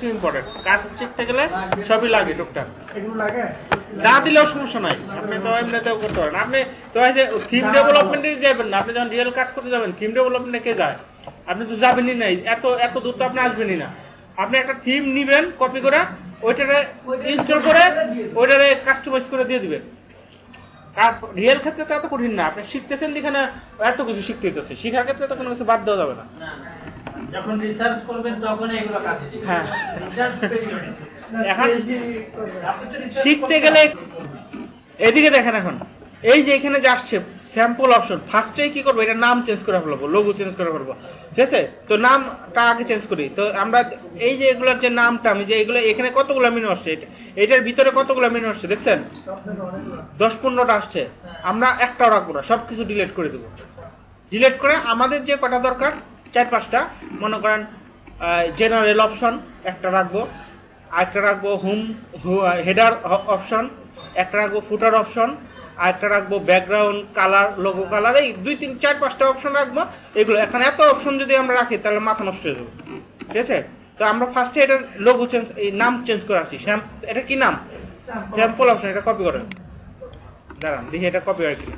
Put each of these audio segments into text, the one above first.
সবকিছু ইম্পর্টেন্ট। কাজ শিখতে গেলে সবই লাগে টুকটাক। না দিলেও সমস্যা নাই, আপনি তো এমনিতেও করতে পারেন। আপনি তো এই যে থিম ডেভেলপমেন্টে যাবেন না, আপনি যখন রিয়েল কাজ করতে যাবেন থিম ডেভেলপমেন্টে কে যায়? আপনি তো যাবেনই নাই, এত দূর তো আপনি আসবেনই না। আপনি একটা থিম নিবেন কপি করে, ওইটারে ইনস্টল করে ওইটারে কাস্টমাইজ করে দিয়ে দিবেন। আর রিয়েল ক্ষেত্রে তো এত কঠিন না, আপনি শিখতেছেন যেখানে এত কিছু শিখতে হইতেছে, শিখার ক্ষেত্রে তো কোনো কিছু বাদ দেওয়া যাবে না। যখন রিসার্চ করবেন তখন এগুলো কাজে দিবে। হ্যাঁ, রিসার্চ পেরিয়ডে এখন শিখতে গেলে এদিকে দেখেন, এখন এই যে এখানে যে আসছে স্যাম্পল অপশন, ফার্স্টেই কি করবো, এটা নাম চেঞ্জ করে ফেলবো, লোগো চেঞ্জ করে ফেলবো, ঠিক আছে? তো নামটা আগে চেঞ্জ করি। তো আমরা এই যে এগুলোর যে নামটা, আমি যে এগুলো এখানে কতগুলো মেনু আসছে, এটার ভিতরে কতগুলো মেনু আসছে দেখছেন? 10-15টা আসছে। আমরা একটাও রাখবো না, সবকিছু ডিলিট করে দেবো। ডিলিট করে আমাদের যে কটা দরকার 4-5টা, মনে করেন জেনারেল অপশন একটা রাখবো, আরেকটা রাখবো হোম হেডার অপশন, একটা রাখবো ফুটার অপশন, আরেকটা রাখবো ব্যাকগ্রাউন্ড কালার, লোগো কালার, এই 2-3-4-5টা অপশন রাখবো। এগুলো এখন এত অপশন যদি আমরা রাখি তাহলে মাথা নষ্ট হয়ে যাবে, ঠিক আছে? তো আমরা ফার্স্টে এটার লোগো চেঞ্জ, এই নাম চেঞ্জ করে আসছি। এটা কি নাম? Sample option. এটা কপি করেন, দাঁড়ান দেখি এটা কপি হয় কিনা।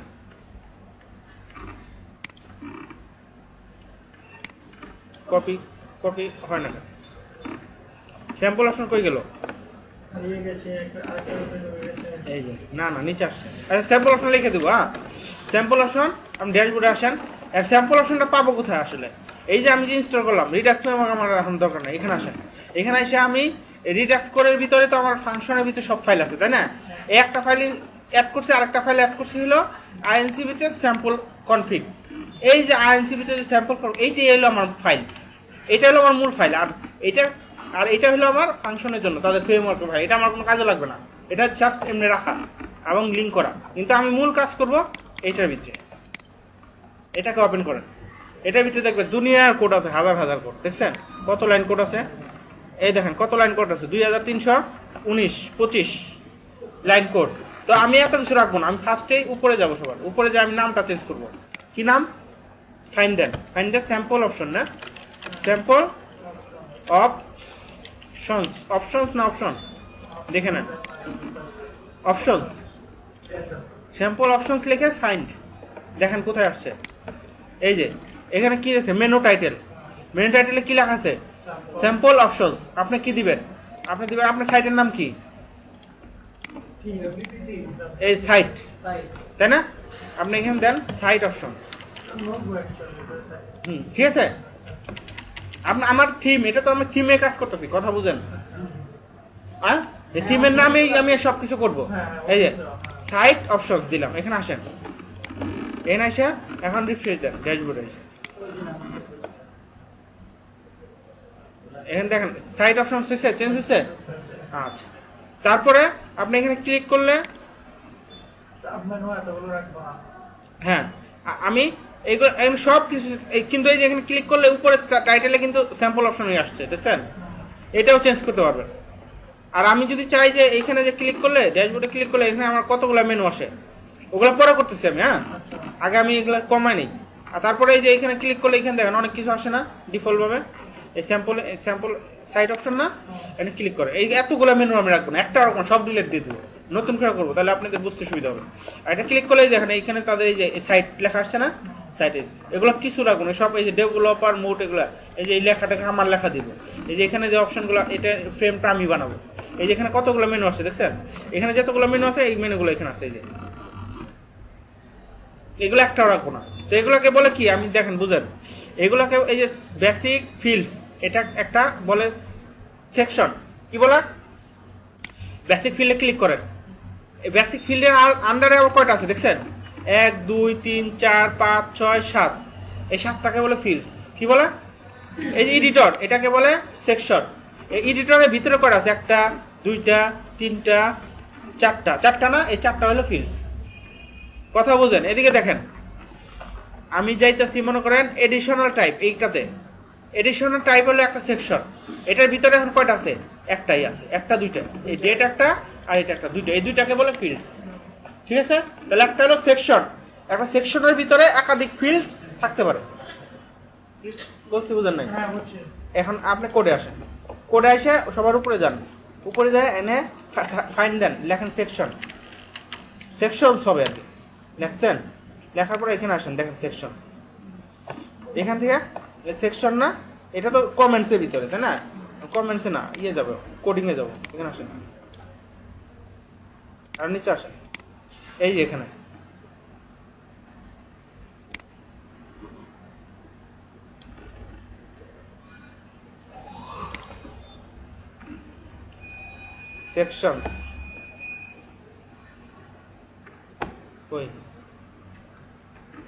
কপি হয় না, স্যাম্পল অপশন কই গেল? এই যে না নিচে আসছে। আচ্ছা, স্যাম্পল অপশন লিখে দেবো। হ্যাঁ, স্যাম্পল অপশন। আমি ড্যাশবোর্ডে আসেন, স্যাম্পল অপশনটা পাবো কোথায় আসলে? এই যে আমি যে ইনস্টল করলাম রিডাক্স আমার এখন দরকার নেই, এখানে আসেন। এখানে এসে আমি রিডাক্স কোডের ভিতরে তো আমার ফাংশনের ভিতরে সব ফাইল আছে, তাই না? এই একটা ফাইল অ্যাড করছি, আরেকটা ফাইল অ্যাড করছি হলো আইএনসিবিতে স্যাম্পল কনফিগ। এই যে আইএনসিবিতে যে স্যাম্পল, এইটাই হলো আমার ফাইল, এটা হলো আমার মূল ফাইল। আর এটা হলো আমার ফাংশনের জন্য তাদের ফ্রেমওয়ার্কের ফাইল। এটা আমার কোনো কাজে লাগবে না, এটা জাস্ট এমনি রাখা এবং লিঙ্ক করা। কিন্তু আমি মূল কাজ করব এইটার ভিতরে। এটাকে ওপেন করেন, এটার ভিতরে দেখবেন দুনিয়ার কোড আছে, হাজার কোড। দেখছেন কত লাইন কোড আছে? এই দেখেন কত লাইন কোড আছে, 2319-25 লাইন কোড। তো আমি এত কিছু রাখবো না, আমি ফার্স্টেই উপরে যাবো, সবার উপরে যে আমি নামটা চেঞ্জ করব। কি নাম? ফাইন্ড দ্য স্যাম্পল অপশন, না স্যাম্পল অপশনস না অপশন, দেখে নেন অপশনস, স্যাম্পল অপশনস লিখে ফাইন্ড, দেখেন কোথায় আসছে। এই যে এখানে কি আছে, মেনু টাইটেলে কি লেখা আছে? Sample options. আপনি কি দিবেন? আপনি দিবেন আপনার সাইটের নাম কি? এই সাইট, তাই না? আপনি এখানে দেন সাইট অপশন। ঠিক আছে। আমার থিম, এটা তো আমি থিমে কাজ করতেছি, কথা বুঝেন? হ্যাঁ, এই থিমের নামেই আমি সবকিছু করব। এই যে সাইট অপশন দিলাম, এখানে আসেন, এখানে আসে এখন রিফ্রেশ দেন ড্যাশবোর্ডে এসে। এখানে দেখেন সাইট অপশন হয়েছে, চেঞ্জ হয়েছে। আচ্ছা, তারপরে আপনি এখানে ক্লিক করলে, হ্যাঁ আমি এইগুলো সব কিছু, কিন্তু এই যে এখানে ক্লিক করলে উপরে টাইটেলে কিন্তু স্যাম্পল অপশন হয়ে আসছে, দেখছেন? এটাও চেঞ্জ করতে পারবেন। আর আমি যদি চাই যে এখানে যে ক্লিক করলে, ড্যাশবোর্ডে ক্লিক করলে এখানে আমার কতগুলো মেনু আসে, ওগুলো পরে করতেছি আমি। হ্যাঁ, আগে আমি এগুলো কমাই নিই। আর তারপরে এই যে এখানে ক্লিক করলে এখানে দেখেন অনেক কিছু আসে না ডিফল্ট ভাবে। এই স্যাম্পল সাইট অপশন না, এখানে ক্লিক করে এই এতগুলো মেনু আমি রাখবো না, একটা রাখবো, সব ডিলিট দিয়ে দেবো, নতুন করে করবো, তাহলে আপনাদের বুঝতে সুবিধা হবে। আর এটা ক্লিক করলে দেখেন এইখানে তাদের এই যে সাইট লেখা আসছে না, সাইটে এগুলো কিছু রাখবো না, সব এই যে ডেভেলপার মোড এগুলো, এই যে এই লেখাটাকে আমার লেখা দিব। এই যে এখানে যে অপশনগুলো, এটা ফ্রেমটা আমি বানাবো। এই যে এখানে কতগুলো মেনু আছে দেখছেন? এখানে যতগুলো মেনু আছে এই মেনুগুলো এখানে আছে, এই যে এগুলো একটাও রাখবো না। তো এগুলোকে বলে কি, আমি দেখেন বুঝেন, এগুলোকে এই যে বেসিক ফিল্ডস, এটা একটা বলে সেকশন। কি বলে? বেসিক ফিল্ডে ক্লিক করেন। এই বেসিক ফিল্ডের আন্ডারে আবার কয়টা আছে দেখছেন? 1 2 3 4 5 6 7, এই 7টাকে বলে ফিল্ডস। কি বলে? এই যে এডিটর, এটাকে বলে সেকশন। এই এডিটরের ভিতরে কয়টা আছে? 1টা 2টা 3টা 4টা না, এই 4টা হলো ফিল্ডস। কথা বুঝেন? এদিকে দেখেন, আমি যাইতেছি মনে করেন এডিশনাল টাইপ, এইটাতে এডিশনাল টাইপ হলো একটা সেকশন। এটার ভিতরে এখন কয়টা আছে? একটাই আছে, 1টা 2টা, এই ডেট একটা আর এটা একটা, 2টা, এই 2টাকে বলে ফিল্ডস। ঠিক আছে? তাহলে একটা হলো সেকশন, একটা সেকশনের ভিতরে একাধিক ফিল্ডস থাকতে পারে। বলছি বুঝেন নাই? এখন আপনি কোডে আসেন, কোডে এসে সবার উপরে যান, উপরে যায় এনে ফাইন দেন, লেখেন সেকশন, সেকশনস হবে আর কি, লেখছেন, লেখার পরে এখানে আসেন, দেখেন সেকশন, এখান থেকে সেকশন না, এটা তো কমেন্টসের ভিতরে তাই না, কমেন্টসে না, ইয়ে যাবে কোডিংয়ে যাবো, এখানে আসেন আর নিচে আসেন, এই যে এখানে সেকশনস, ওই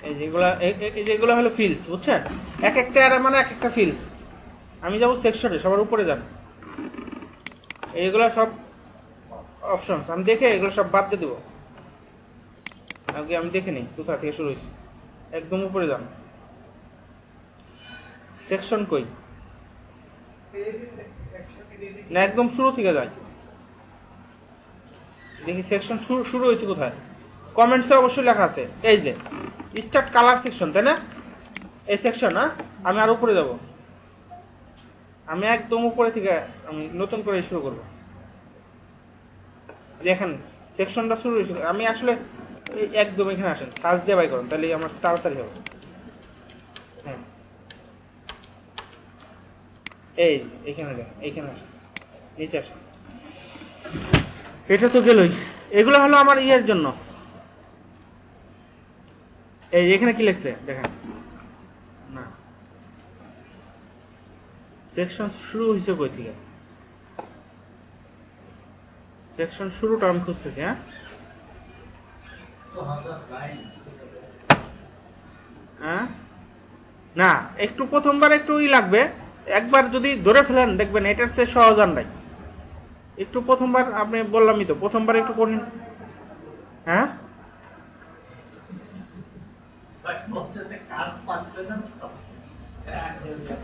এই যেগুলো হলো ফিল্ডস, বুঝছেন, এক একটা অ্যারে মানে এক একটা ফিল্ডস। আমি যাবো সেকশনে, সবার উপরে যান, এইগুলো সব অপশনস, আমি দেখে এগুলো সব বাদ দিয়ে দেবো, আগে আমি দেখে নিই কোথা থেকে শুরু হয়েছে, একদম উপরে যান, সেকশন কই, না একদম শুরু থেকে যায়, দেখি সেকশন শুরু হয়েছে কোথায়, কমেন্টসে অবশ্যই লেখা আছে, এই যে স্টার্ট কালার সেকশন তাই না, এই সেকশন না, আমি আর উপরে যাব, আমি একদম উপরে থেকে আমি নতুন করে শুরু করব, দেখেন সেকশনটা শুরু হয়েছে, আমি আসলে একদম এখানে আসেন, সার্চ দিয়ে বাই করুন, তাহলে আমার তাড়াতাড়ি হবে, হ্যাঁ এই এখানে দেখেন, এইখানে আসেন, নিচে আসেন, এটা তো গেলই, এগুলো হলো আমার ইয়ের জন্য, এই এখানে কি লিখছে দেখেন, না সেকশন শুরু হয়েছে কই থেকে, সেকশন শুরুটা আমি খুঁজতেছি, হ্যাঁ হ্যাঁ না, একটু প্রথমবার একটু লাগবে, একবার যদি ধরে ফেলেন দেখবেন এটার চেয়ে সহজ আর নাই, একটু প্রথমবার আপনি বললামই তো, প্রথমবার একটু কঠিন, হ্যাঁ কাজ পাচ্ছে না তো,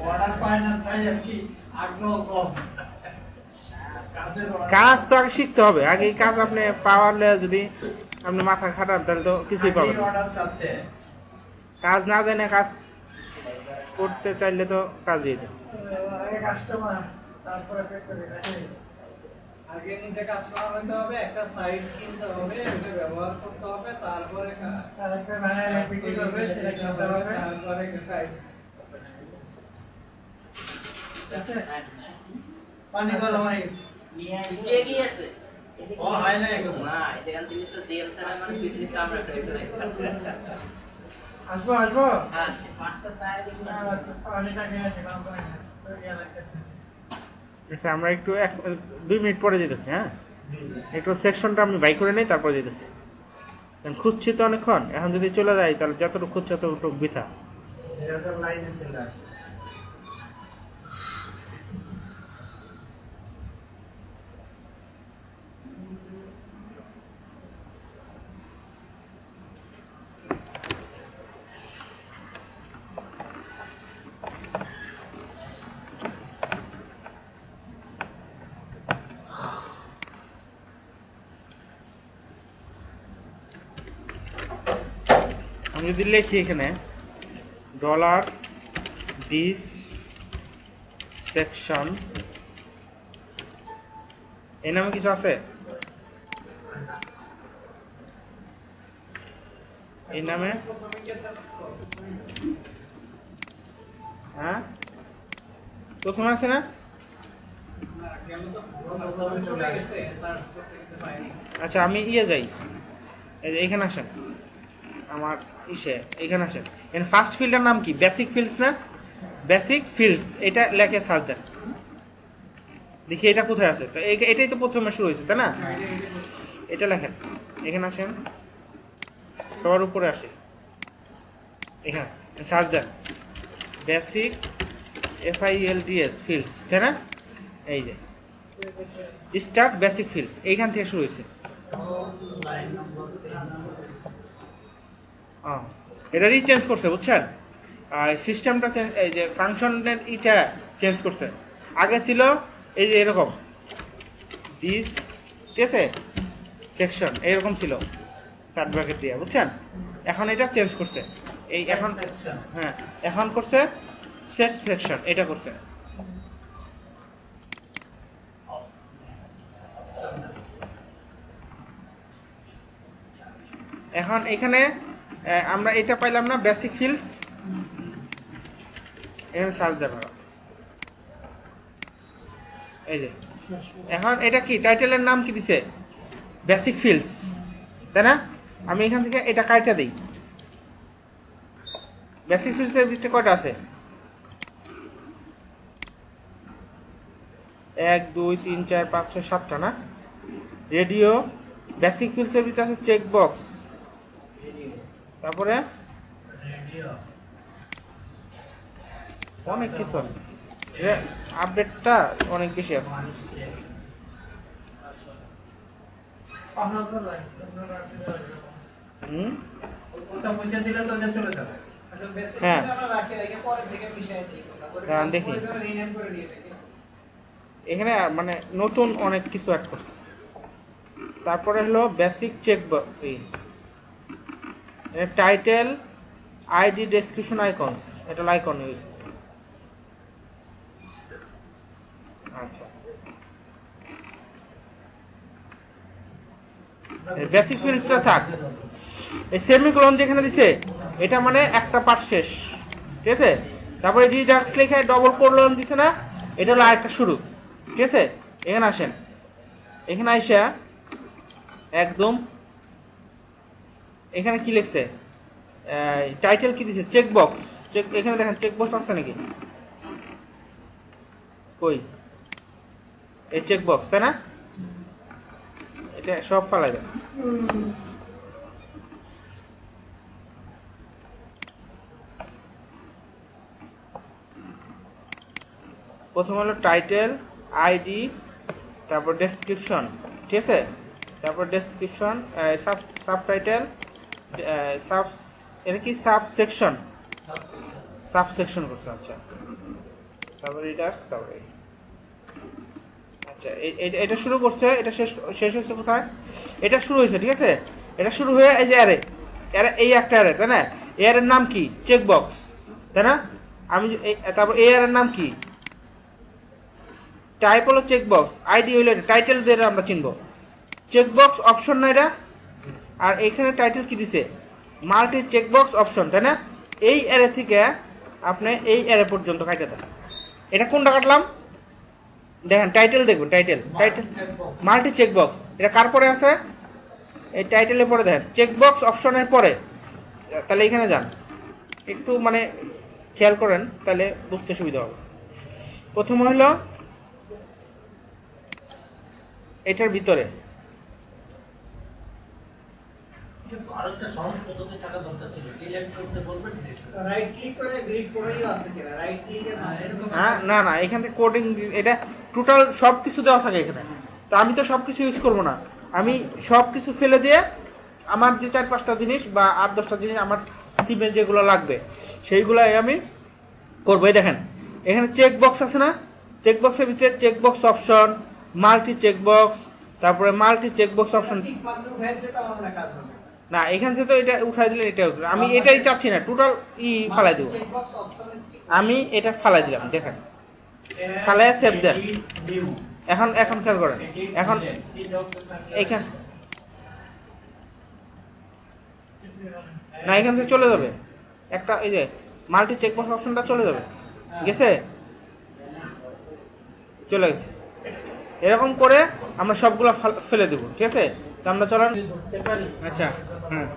অর্ডার পায় না তাই আর কি আগ্রহ কম। কাজ তো আগে শিখতে হবে, আগে এই কাজ আপনি পাওয়ারলে যদি আপনি মাথা খাটান তাহলে তো কিছুই পাবেন না, অর্ডার চাচ্ছে, কাজ না জানে কাজ করতে চাইলে তো কাজই এটা, কাস্টমার তারপরে আগে নিজে কাস্টমার হতে হবে, একটা সাইট কিনতে হবে, এটা ব্যবহার করতে হবে, তারপরে আরেকটা বানায় বিক্রি করবে, সেটা কিনতে হবে, তারপরে সাইট পানি গরম হয়ে গেছে, কে গিয়েছে? ও হয় না এগুলো না, এখান থেকে তো জেম স্যার মানে বিজনেস আমরা আসবো আসবো হ্যাঁ, পাঁচটা চায় দেখুন। পানিটা খেয়ে আছে, কাম করে না তো ইয়া লাগতেছে। আচ্ছা আমরা একটু 2 মিনিট পরে যেতেছি, হ্যাঁ একটু সেকশনটা আমি বাই করে নেই, তারপরে যেতেছি, খুঁজছি তো অনেকক্ষণ, এখন যদি চলে যাই তাহলে যতটুকু খুঁজছে ততটুকু বৃথা, এটা তো লাইনে চলে আসে। আমি যদি লিখি এখানে ডলার দিস সেকশন, এই নামে কিছু আছে, এই নামে, হ্যাঁ প্রথমে আছে না, আচ্ছা আমি ইয়ে যাই, এইখানে আসেন, আমার ইসে এখানে আসেন, এখানে ফার্স্ট ফিল্ডের নাম কি, বেসিক ফিল্ডস না, বেসিক ফিল্ডস, এটা লেখে সার্চ দেন, দেখি এটা কোথায় আছে, তো এটাই তো প্রথমে শুরু হয়েছে তাই না, এটা লেখেন, এখানে আসেন, সবার উপরে আসে, এখানে সার্চ দেন বেসিক FILDS ফিল্ডস তাই না, এই যে স্টার্ট বেসিক ফিল্ডস, এইখান থেকে শুরু হয়েছে, এটা রিচেঞ্জ করছে বুঝছেন, আর সিস্টেমটা এই যে ফাংশনের ইটা চেঞ্জ করছে, আগে ছিল এই যে এরকম দিস, ঠিক আছে সেকশন এরকম ছিল সাত ব্র্যাকেট দিয়ে, বুঝছেন, এখন এটা চেঞ্জ করছে, এই এখন হ্যাঁ এখন করছে সেট সেকশন, এটা করছে, এখন এখানে আমরা এটা পাইলাম না, বেসিক ফিল্ডস, এখানে সার্চ দেবো। এই যে এখন এটা কি টাইটেলের নাম কি দিছে, বেসিক ফিল্ডস, তাই না? আমি এখান থেকে এটা কাইটা দিই। বেসিক ফিল্ডসের ভিতরে কয়টা আছে? 1 2 3 4 5 6 7টা না? রেডিও, বেসিক ফিল্ডসের ভিতরে আছে চেক বক্স, তারপরে অনেক কিছু আছে, আপডেটটা অনেক বেশি আছে। হুম, ওটা মুছে দিলে তো ওটা চলে যাবে। আসলে বেসিক হ্যাঁ। আমরা রাখি রেখে পরে থেকে মিশিয়ে দিই। হ্যাঁ, দেখি। রিনেম করে নিয়ে দেখি। এখানে মানে নতুন অনেক কিছু অ্যাড করছে। তারপরে হলো basic check title, ID, description, icons, এটা আইকন ইউজ করছে। আচ্ছা, বেসিক ফিল্ডসটা থাক। এই সেমিকোলন যেখানে দিছে এটা মানে একটা পার্ট শেষ, ঠিক আছে? তারপরে রিডাক্স লেখা ডবল কোলন দিছে না, এটা হলো আরেকটা শুরু, ঠিক আছে? এখানে আসেন, এখানে আইসা একদম এখানে কি লিখছে, টাইটেল কি দিছে, চেক বক্স, চেক, এখানে দেখেন চেক বক্স আছে নাকি, কই এই চেক বক্স, তাই না? এটা সব ফালাই দেন। প্রথম হলো টাইটেল, আইডি, তারপর ডেসক্রিপশন, ঠিক আছে? তারপর ডেসক্রিপশন, সাবটাইটেল, সাব, এটা কি সাব সেকশন, সাব সেকশন করছে। আচ্ছা, তারপর রিডাক্স, তারপরে আচ্ছা এটা শুরু করছে, এটা শেষ হয়েছে কোথায়? এটা শুরু হয়েছে, ঠিক আছে? এটা শুরু হয়ে এই যে অ্যারে, এই একটা অ্যারে, তাই না? এর নাম কি, চেক বক্স, তাই না? আমি তারপর এর নাম কি, টাইপ হলো চেক বক্স, আইডি হইলো টাইটেল দিয়ে আমরা চিনবো, চেক বক্স অপশন না এটা, আর এখানে টাইটেল কি দিছে, মাল্টি চেক বক্স অপশন, তাই না? এই অ্যারে থেকে আপনি এই অ্যারে পর্যন্ত কাটতে দেন। এটা কোনটা কাটলাম দেখেন, টাইটেল দেখবেন, টাইটেল মাল্টি চেক বক্স, এটা কার পরে আছে, এই টাইটেলের পরে দেখেন, চেক বক্স অপশনের পরে। তাহলে এখানে যান, একটু মানে খেয়াল করেন, তাহলে বুঝতে সুবিধা হবে। প্রথম হলো এটার ভিতরে কিন্তু আরেকটা সহজ পদ্ধতি থাকা দরকার ছিল, ডিলিট করতে বলবে ডিলিট করতে। রাইট ক্লিক করে গ্রিড করেই আছে কিনা, রাইট ক্লিকের এরকম হ্যাঁ, না না, এখান থেকে কোডিং, এটা টোটাল সব কিছু দেওয়া থাকে এখানে। তো আমি তো সব কিছু ইউজ করবো না, আমি সব কিছু ফেলে দিয়ে আমার যে 4-5টা জিনিস বা 8-10টা জিনিস আমার টিমে যেগুলো লাগবে সেইগুলাই আমি করবো। এই দেখেন এখানে চেক বক্স আছে না, চেক বক্সের ভিতরে check box option, multi check box, তারপরে মাল্টি চেক বক্স অপশন। ঠিক মাত্র ভেজ যেটা আমার মনে কাজ হবে। না, এখান থেকে তো এটা উঠাই দিলে এটা উঠবে। আমি এটাই চাচ্ছি না, টোটাল ফালাই দেবো। চেকবক্স অপশনে আমি এটা ফালাই দিলাম, দেখেন ফালাই সেভ দেন। নিউ এখন খেয়াল করেন, এখন এইখান না, এখান থেকে চলে যাবে একটা, এই যে মাল্টি চেকবক্স অপশনটা চলে যাবে, গেছে, চলে গেছে। এরকম করে আমরা সবগুলো ফেলে দেবো, ঠিক আছে? তো আমরা চলেন। আচ্ছা, হ্যাঁ,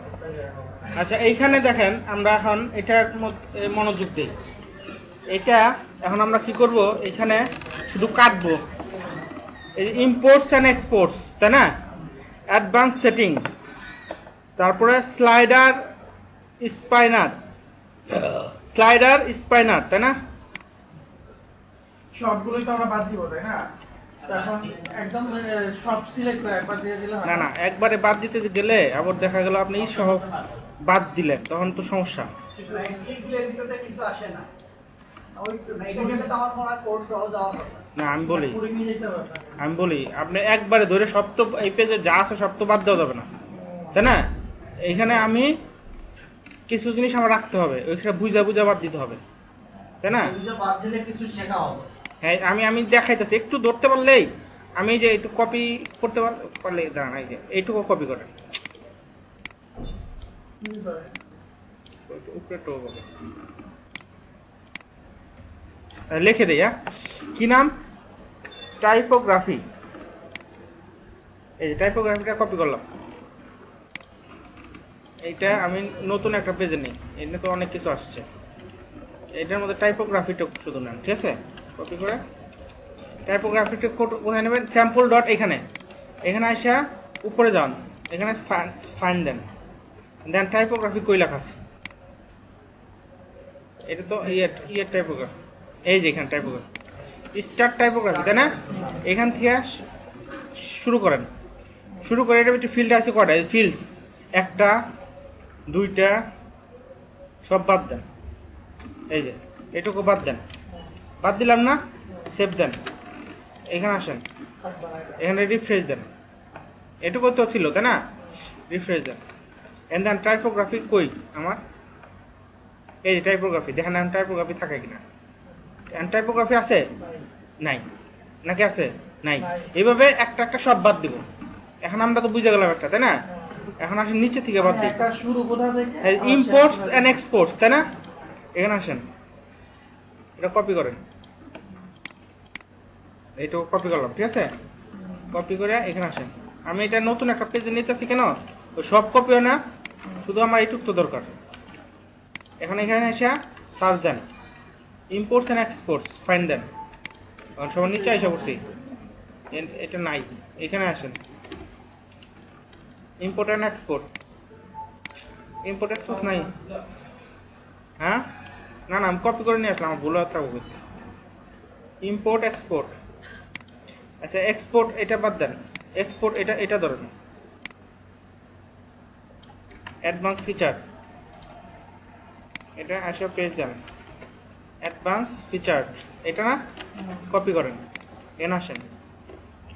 আচ্ছা, এইখানে দেখেন আমরা এখন এটার মধ্যে মনোযোগ দিই। এটা এখন আমরা কি করব, এখানে শুধু কাটবো, এই ইম্পোর্টস অ্যান্ড এক্সপোর্টস, তাই না? অ্যাডভান্স সেটিং, তারপরে স্লাইডার স্পাইনার, তাই না? সবগুলোই তো আমরা বাদ দিব, তাই না? এখন একদম সব সিলেক্ট করে একবার দিয়ে দিলে না, একবারে বাদ দিতে গেলে আবার দেখা গেল আপনি সহ বাদ দিলেন, তখন তো সমস্যা। রাইট ক্লিক দিলে ভিতরে কিছু আসে না। ওই তো এটাকে তো আমার মনে হয় কোড সহ যাওয়া দরকার। না, আমি বলি আপনি একবারে ধরে সব তো এই পেজে যা আছে সব তো বাদ দেওয়া যাবে না, তাই না? এইখানে আমি কিছু জিনিস আমার রাখতে হবে, ওইখানে বুঝা বাদ দিতে হবে, তাই না? বুঝে বাদ দিলে কিছু শেখা হবে। হ্যাঁ, আমি দেখাইতেছি, একটু ধরতে পারলেই, আমি যে একটু কপি করতে পারলে দাঁড়ান, এই যে এইটুকু কপি করেন, উপরে টো বলে লিখে দেই। কি নাম? টাইপোগ্রাফি। এই টাইপোগ্রাফিটা কপি করলাম। এইটা আমি নতুন একটা পেজে নেই, এখানে তো অনেক কিছু আসছে, এটার মধ্যে টাইপোগ্রাফিটা শুধু নেন, ঠিক আছে? কপি করে টাইপোগ্রাফিটা কোথায় নেবেন? স্যাম্পল ডট এখানে আসা উপরে যান, এখানে ফাইন্ড দেন, দেন টাইপোগ্রাফি কই লেখা আছে? এটা তো ইয়ের টাইপোগ্রাফি, এই যে এখানে টাইপোগ্রাফি, স্টার্ট টাইপোগ্রাফি, তাই না? এখান থেকে শুরু করেন, শুরু করে এটার ভিতরে ফিল্ড আছে কয়টা? ফিল্ডস 1টা 2টা সব বাদ দেন, এই যে এটুকু বাদ দেন, বাদ দিলাম না? সেভ দেন, এখানে আসেন, এখানে রিফ্রেশ দেন, এটুকু তো ছিল তাই না? Refresh then, and then typography কই আমার? এই যে টাইপোগ্রাফি, দেখেন টাইপোগ্রাফি থাকে কিনা? টাইপোগ্রাফি আছে? নাই। নাকি আছে? নাই। এইভাবে একটা একটা সব বাদ দিব। এখন আমরা তো বুঝে গেলাম একটা, তাই না? এখন আসেন নিচে থেকে বাদ দিই। একটা শুরু কোথা থেকে? ইম্পোর্টস এন্ড এক্সপোর্টস, তাই না? এখানে আসেন, এটা কপি করেন, এইটুকু কপি করলাম, ঠিক আছে? কপি করে এখানে আসেন। আমি এটা নতুন একটা পেজে নিতেছি কেন? তো সব কপি হয় না, শুধু আমার এইটুক তো দরকার। এখন এখানে এসে সার্চ দেন, ইম্পোর্টস এন্ড এক্সপোর্টস, ফাইন্ড দেন, সবার নিচে এসে পড়ছি, এটা নাই, এখানে আসেন, import and export, import export নাই। হ্যাঁ, না না, আমি কপি করে নিয়ে আসলাম, আমার ভুল থাকবে। ইম্পোর্ট এক্সপোর্ট, আচ্ছা এক্সপোর্ট এটা বাদ দেন, এক্সপোর্ট এটা ধরেন, অ্যাডভান্স ফিচার, এটা আসে পেজ দেন, অ্যাডভান্স ফিচার, এটা না? কপি করেন, এখানে আসেন,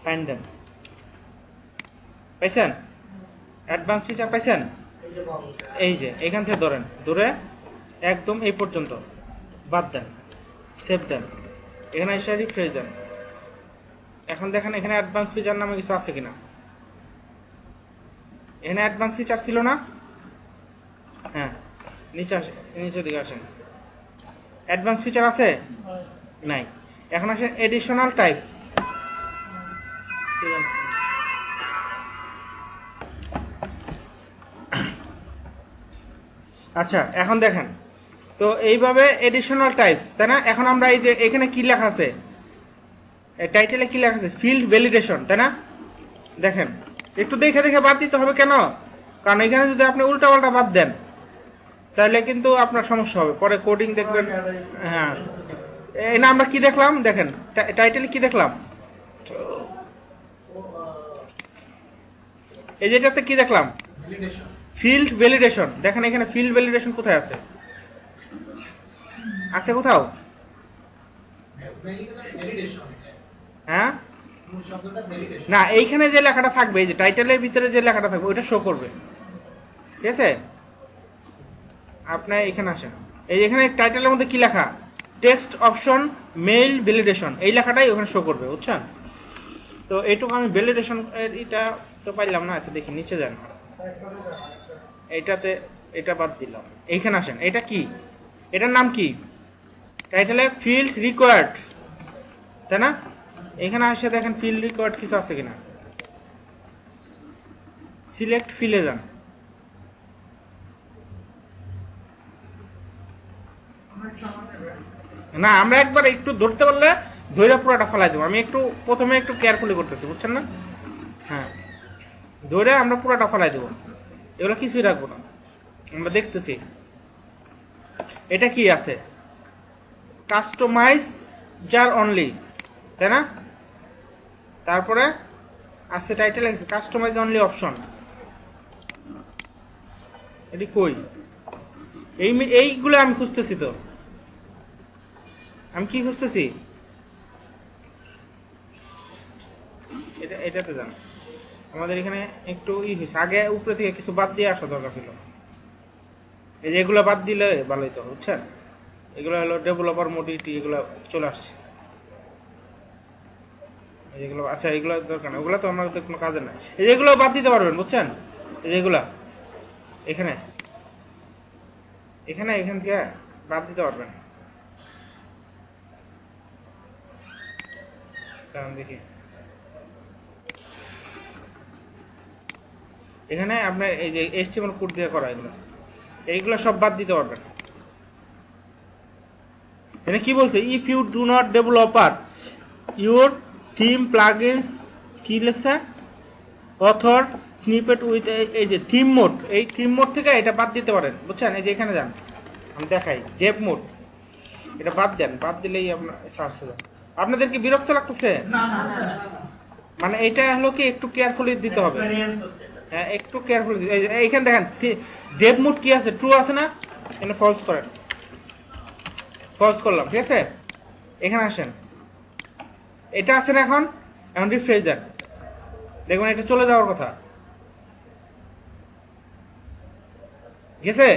ফাইন্ড দেন, পাইছেন? অ্যাডভান্স ফিচার পাইছেন? এই যে এখান থেকে ধরেন, ধরে একদম এই পর্যন্ত বাদ দেন, সেভ দেন, এখানে এসে রিফ্রেশ দেন। এখন দেখেন এখানে অ্যাডভান্স ফিচার নামে কিছু আছে কিনা? এখানে অ্যাডভান্স ফিচার ছিল না? হ্যাঁ, নিচের দিকে আসেন, অ্যাডভান্স ফিচার আছে? নাই। এখন আসেন এডিশনাল টাইপস, আচ্ছা এখন দেখেন তো এইভাবে এডিশনাল টাইপস, তাই না? এখন আমরা এই যে এখানে কি লেখা আছে, টাইটেলে কি লেখা আছে? ফিল্ড ভ্যালিডেশন, তাই না? দেখেন একটু দেখে দেখে বাদ দিতে হবে, কেন? কারণ এখানে যদি আপনি উল্টা পাল্টা বাদ দেন তাহলে কিন্তু আপনার সমস্যা হবে, পরে কোডিং দেখবেন। হ্যাঁ, এই না আমরা কি দেখলাম, দেখেন টাইটেলে কি দেখলাম, এই যেটাতে কি দেখলাম? Field validation. দেখেন এখানে ফিল্ড ভ্যালিডেশন কোথায় আছে? আছে কোথাও? হ্যাঁ, না, এইখানে যে লেখাটা থাকবে, এই যে টাইটেলের ভিতরে যে লেখাটা থাকবে ওইটা শো করবে, ঠিক আছে? আপনি এখানে আসেন, এই এখানে টাইটেলের মধ্যে কি লেখা? টেক্সট অপশন মেইল ভ্যালিডেশন, এই লেখাটাই ওখানে শো করবে, বুঝছেন? তো এইটুকু আমি ভ্যালিডেশন এটা তো পাইলাম না। আচ্ছা দেখি নিচে যান, এইটাতে এটা বাদ দিলাম, এইখানে আসেন, এটা কি? এটার নাম কি? টাইটেলে ফিল্ড রিকোয়ার্ড, তাই না? এখানে আসে দেখেন ফিল্ড রিকোয়ার্ড কিছু আছে কিনা, সিলেক্ট ফিল্ডে যান, না আমরা একবার একটু ধরতে পারলে ধৈর্য পুরোটা ফেলাই দেবো। আমি একটু প্রথমে একটু কেয়ারফুলি করতেছি, বুঝছেন না? হ্যাঁ, ধরে আমরা পুরোটা ফেলাই দেবো, এগুলো কিছুই রাখবো না, আমরা দেখতেছি এটা কি আছে, কাস্টমাইজ জার অনলি, তাই না? তারপরে আছে টাইটেল আছে কাস্টমাইজ অনলি অপশন, এটি কই? এইগুলো আমি খুঁজতেছি, তো আমি কি খুঁজতেছি? এটাতে যান, আমাদের এখানে একটু হয়েছে, আগে উপরে থেকে কিছু বাদ দিয়ে আসা দরকার ছিল, এই যে এগুলো বাদ দিলে ভালোই তো, বুঝছেন? এগুলো হলো ডেভেলপার মোডিটি, এগুলো চলে আসছে এগুলো। আচ্ছা এগুলো দরকার না, ওগুলো তো আমাদের কোনো কাজে নাই, এই যেগুলো বাদ দিতে পারবেন, বুঝছেন? এই যেগুলা এখানে এখানে এখান থেকে বাদ দিতে পারবেন। কারণ দেখি এখানে আপনার এই যে HTML কোড দিয়ে করা এইগুলো সব বাদ দিতে পারবেন। এখানে কি বলছে, if you do not developer your theme plugins কি লেখছে, অথর স্নিপেট উইথ এই যে থিম মোড, এই থিম মোড থেকে এটা বাদ দিতে পারেন, বুঝছেন? এই যে এখানে যান, আমি দেখাই ডেভ মোড, এটা বাদ দেন, বাদ দিলেই আপনার সার্চ হবে। আপনাদের কি বিরক্ত লাগতেছে? না না না মানে এটা হলো কি একটু কেয়ারফুলি দিতে হবে। এক্সপেরিয়েন্স হচ্ছে এটা। হ্যাঁ একটু কেয়ারফুলি। এইখানে দেখেন ডেভ মোড কি আছে, ট্রু আছে না, এখানে ফলস করেন, ফলস করলাম, ঠিক আছে? এখানে আসেন, এটা আছে না, এখন এখন রিফ্রেশ দেন, দেখবেন এটা চলে যাওয়ার কথা, ঠিক আছে?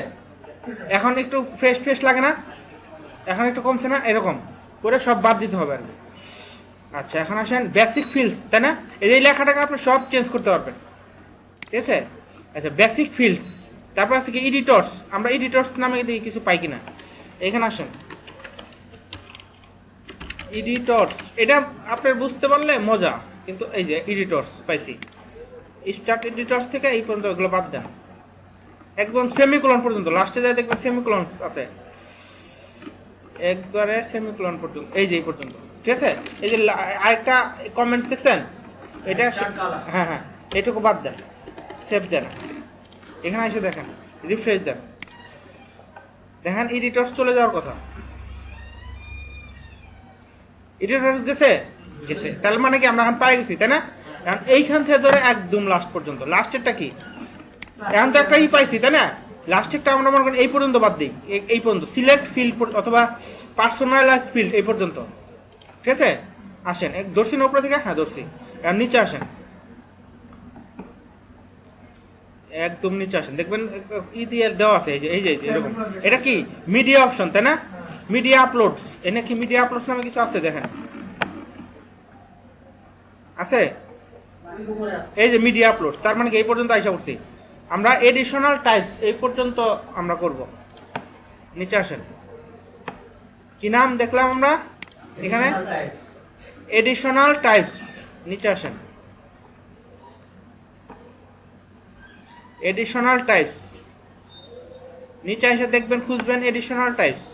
এখন একটু ফ্রেশ ফ্রেশ লাগে না, এখন একটু কমছে না, এরকম করে সব বাদ দিতে হবে আর কি। আচ্ছা এখন আসেন বেসিক ফিল্ডস, তাই না? এই লেখাটাকে আপনি সব চেঞ্জ করতে পারবেন, ঠিক আছে? আচ্ছা বেসিক ফিল্ডস, তারপর আছে কি এডিটরস, আমরা এডিটরস নামে কিছু পাই কিনা, এখানে আসেন এডিটরস, এটা আপনার বুঝতে পারলে মজা, কিন্তু এই যে এডিটরস পাইছি, স্টার্ট এডিটরস থেকে এই পর্যন্ত এগুলো বাদ দেন, একদম সেমিকোলন পর্যন্ত, লাস্টে যায় দেখবেন সেমিকোলন আছে, একবারে সেমিকোলন পর্যন্ত, এই যে এই পর্যন্ত, ঠিক আছে? এই যে আরেকটা কমেন্টস দেখছেন, এটা হ্যাঁ হ্যাঁ এইটুকু বাদ দেন, সেভ দেন, এখানে এসে দেখেন রিফ্রেশ দেন, দেখেন এডিটরস চলে যাওয়ার কথা, এডিটরস গেছে গেছে, তার মানে কি আমরা এখন পাই গেছি, তাই না? এখন এইখান থেকে ধরে একদম লাস্ট পর্যন্ত, লাস্টেরটা কি, এখন তো একটা পাইছি, তাই না? লাস্টেরটা আমরা মনে করেন এই পর্যন্ত বাদ দিই, এই পর্যন্ত সিলেক্ট ফিল্ড অথবা পার্সোনালাইজ ফিল্ড এই পর্যন্ত, ঠিক আছে? আসেন এক ধরছি না উপরে থেকে, হ্যাঁ ধরছি, এখন নিচে আসেন, একদম নিচে আসেন, দেখবেন ই দিয়ে দেওয়া আছে, এই যে এই যে এরকম, এটা কি মিডিয়া অপশন, তাই না? মিডিয়া আপলোডস, এনে কি মিডিয়া আপলোডস নামে কিছু আছে, দেখেন আছে, এই যে মিডিয়া আপলোডস, তার মানে কি এই পর্যন্ত আইসা করছি আমরা। এডিশনাল টাইপস এই পর্যন্ত আমরা করব, নিচে আসেন, কি নাম দেখলাম আমরা এখানে, এডিশনাল টাইপস, নিচে আসেন, এডিশনাল টাইপস, নিচে এসে দেখবেন খুঁজবেন এডিশনাল টাইপস,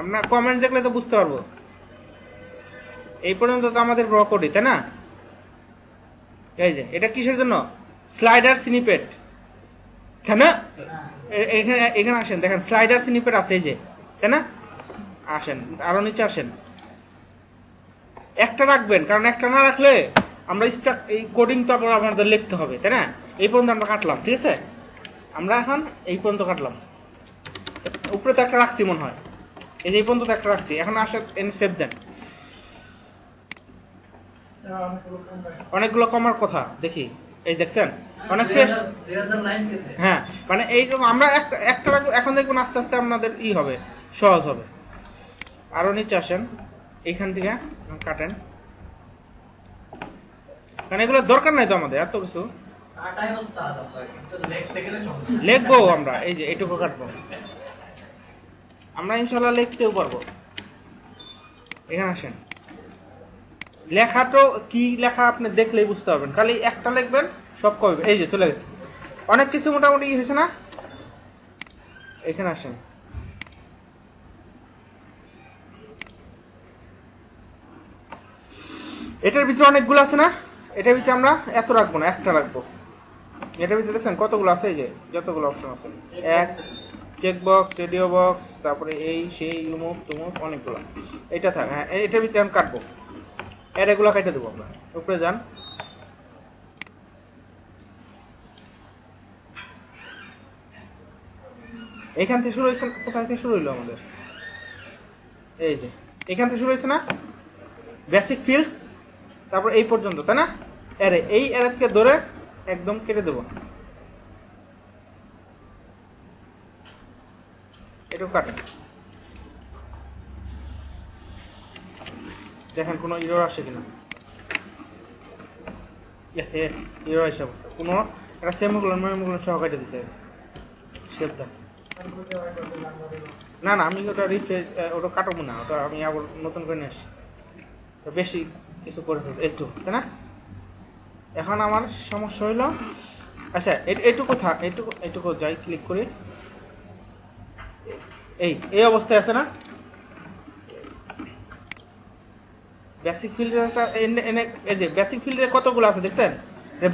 আমরা কমেন্ট দেখলে তো বুঝতে পারবো, এই পর্যন্ত তো আমাদের র কোডই, তাই না? এই যে এটা কিসের জন্য, স্লাইডার স্নিপেট, তাই না? এখানে এখানে আসেন, দেখেন স্লাইডার স্নিপেট আছে, এই যে, তাই না? আসেন আরো নিচে আসেন, একটা রাখবেন, কারণ একটা না রাখলে আমরা এই কোডিং তো আবার আমাদের লিখতে হবে, তাই না? এই পর্যন্ত আমরা কাটলাম, ঠিক আছে? আমরা এখন এই পর্যন্ত কাটলাম, উপরে তো একটা রাখছি মনে হয়, এই যে এই পর্যন্ত তো একটা রাখছি, এখন আসে এনে সেভ দেন, অনেকগুলো কমার কথা দেখি, এই দেখছেন অনেক ফ্রেশ, 2000 লাইন গেছে। হ্যাঁ মানে এইরকম আমরা একটা একটা এখন দেখুন আস্তে আস্তে আপনাদের ই হবে, সহজ হবে। আরো নিচে আসেন, এইখান থেকে কাটেন, কারণ এগুলো দরকার নাই তো আমাদের এত কিছু, কাটাই ওস্তাদ আপনার, কিন্তু লিখতে গেলে সমস্যা। লিখবো আমরা, এই যে এইটুকু কাটবো, আমরা ইনশাল্লাহ লিখতেও পারবো। এখানে আসেন, লেখা তো কি লেখা আপনি দেখলেই বুঝতে পারবেন, খালি একটা লিখবেন সব কবে, এই যে চলে গেছে, অনেক কিছু মোটামুটি হয়েছে না? এখানে আসেন, এটার ভিতরে অনেকগুলো আছে না, এটার ভিতরে আমরা এত রাখবো না, একটা রাখবো। এটার ভিতরে দেখছেন কতগুলো আছে, এই যে যতগুলো অপশন আছে, এক চেক বক্স, রেডিও বক্স, তারপরে এই সেই উমুক তুমুক অনেকগুলো, এটা থাক, হ্যাঁ এটার ভিতরে আমি কাটবো, এর এগুলো কেটে দেবো আমরা। উপরে যান, এখান থেকে শুরু হয়েছে, কোথায় থেকে শুরু হইলো আমাদের, এই যে এখান থেকে শুরু হয়েছে না, বেসিক ফিল্ডস, তারপর এই পর্যন্ত, তাই না? এরে এই এরা থেকে ধরে একদম কেটে দেবো, এটুকু কাটেন, দেখেন কোনো ইরর আসে কিনা, এর হিসাব আছে কোনো একটা সেমিকোলন মেমিকোলন সহ কেটে দিছে শেপ দেন না না আমি ওটা রিফ্রেশ ওটা কাটবো না ওটা আমি আবার নতুন করে নিয়ে আসি তো বেশি কিছু করে ফেলবো একটু তাই না এখন আমার সমস্যা হইলো আচ্ছা এইটুকু থাক এইটুকু যাই ক্লিক করি এই অবস্থায় আছে না বেসিক ফিল্ডে আছে এই যে বেসিক ফিল্ডে কতগুলো আছে দেখছেন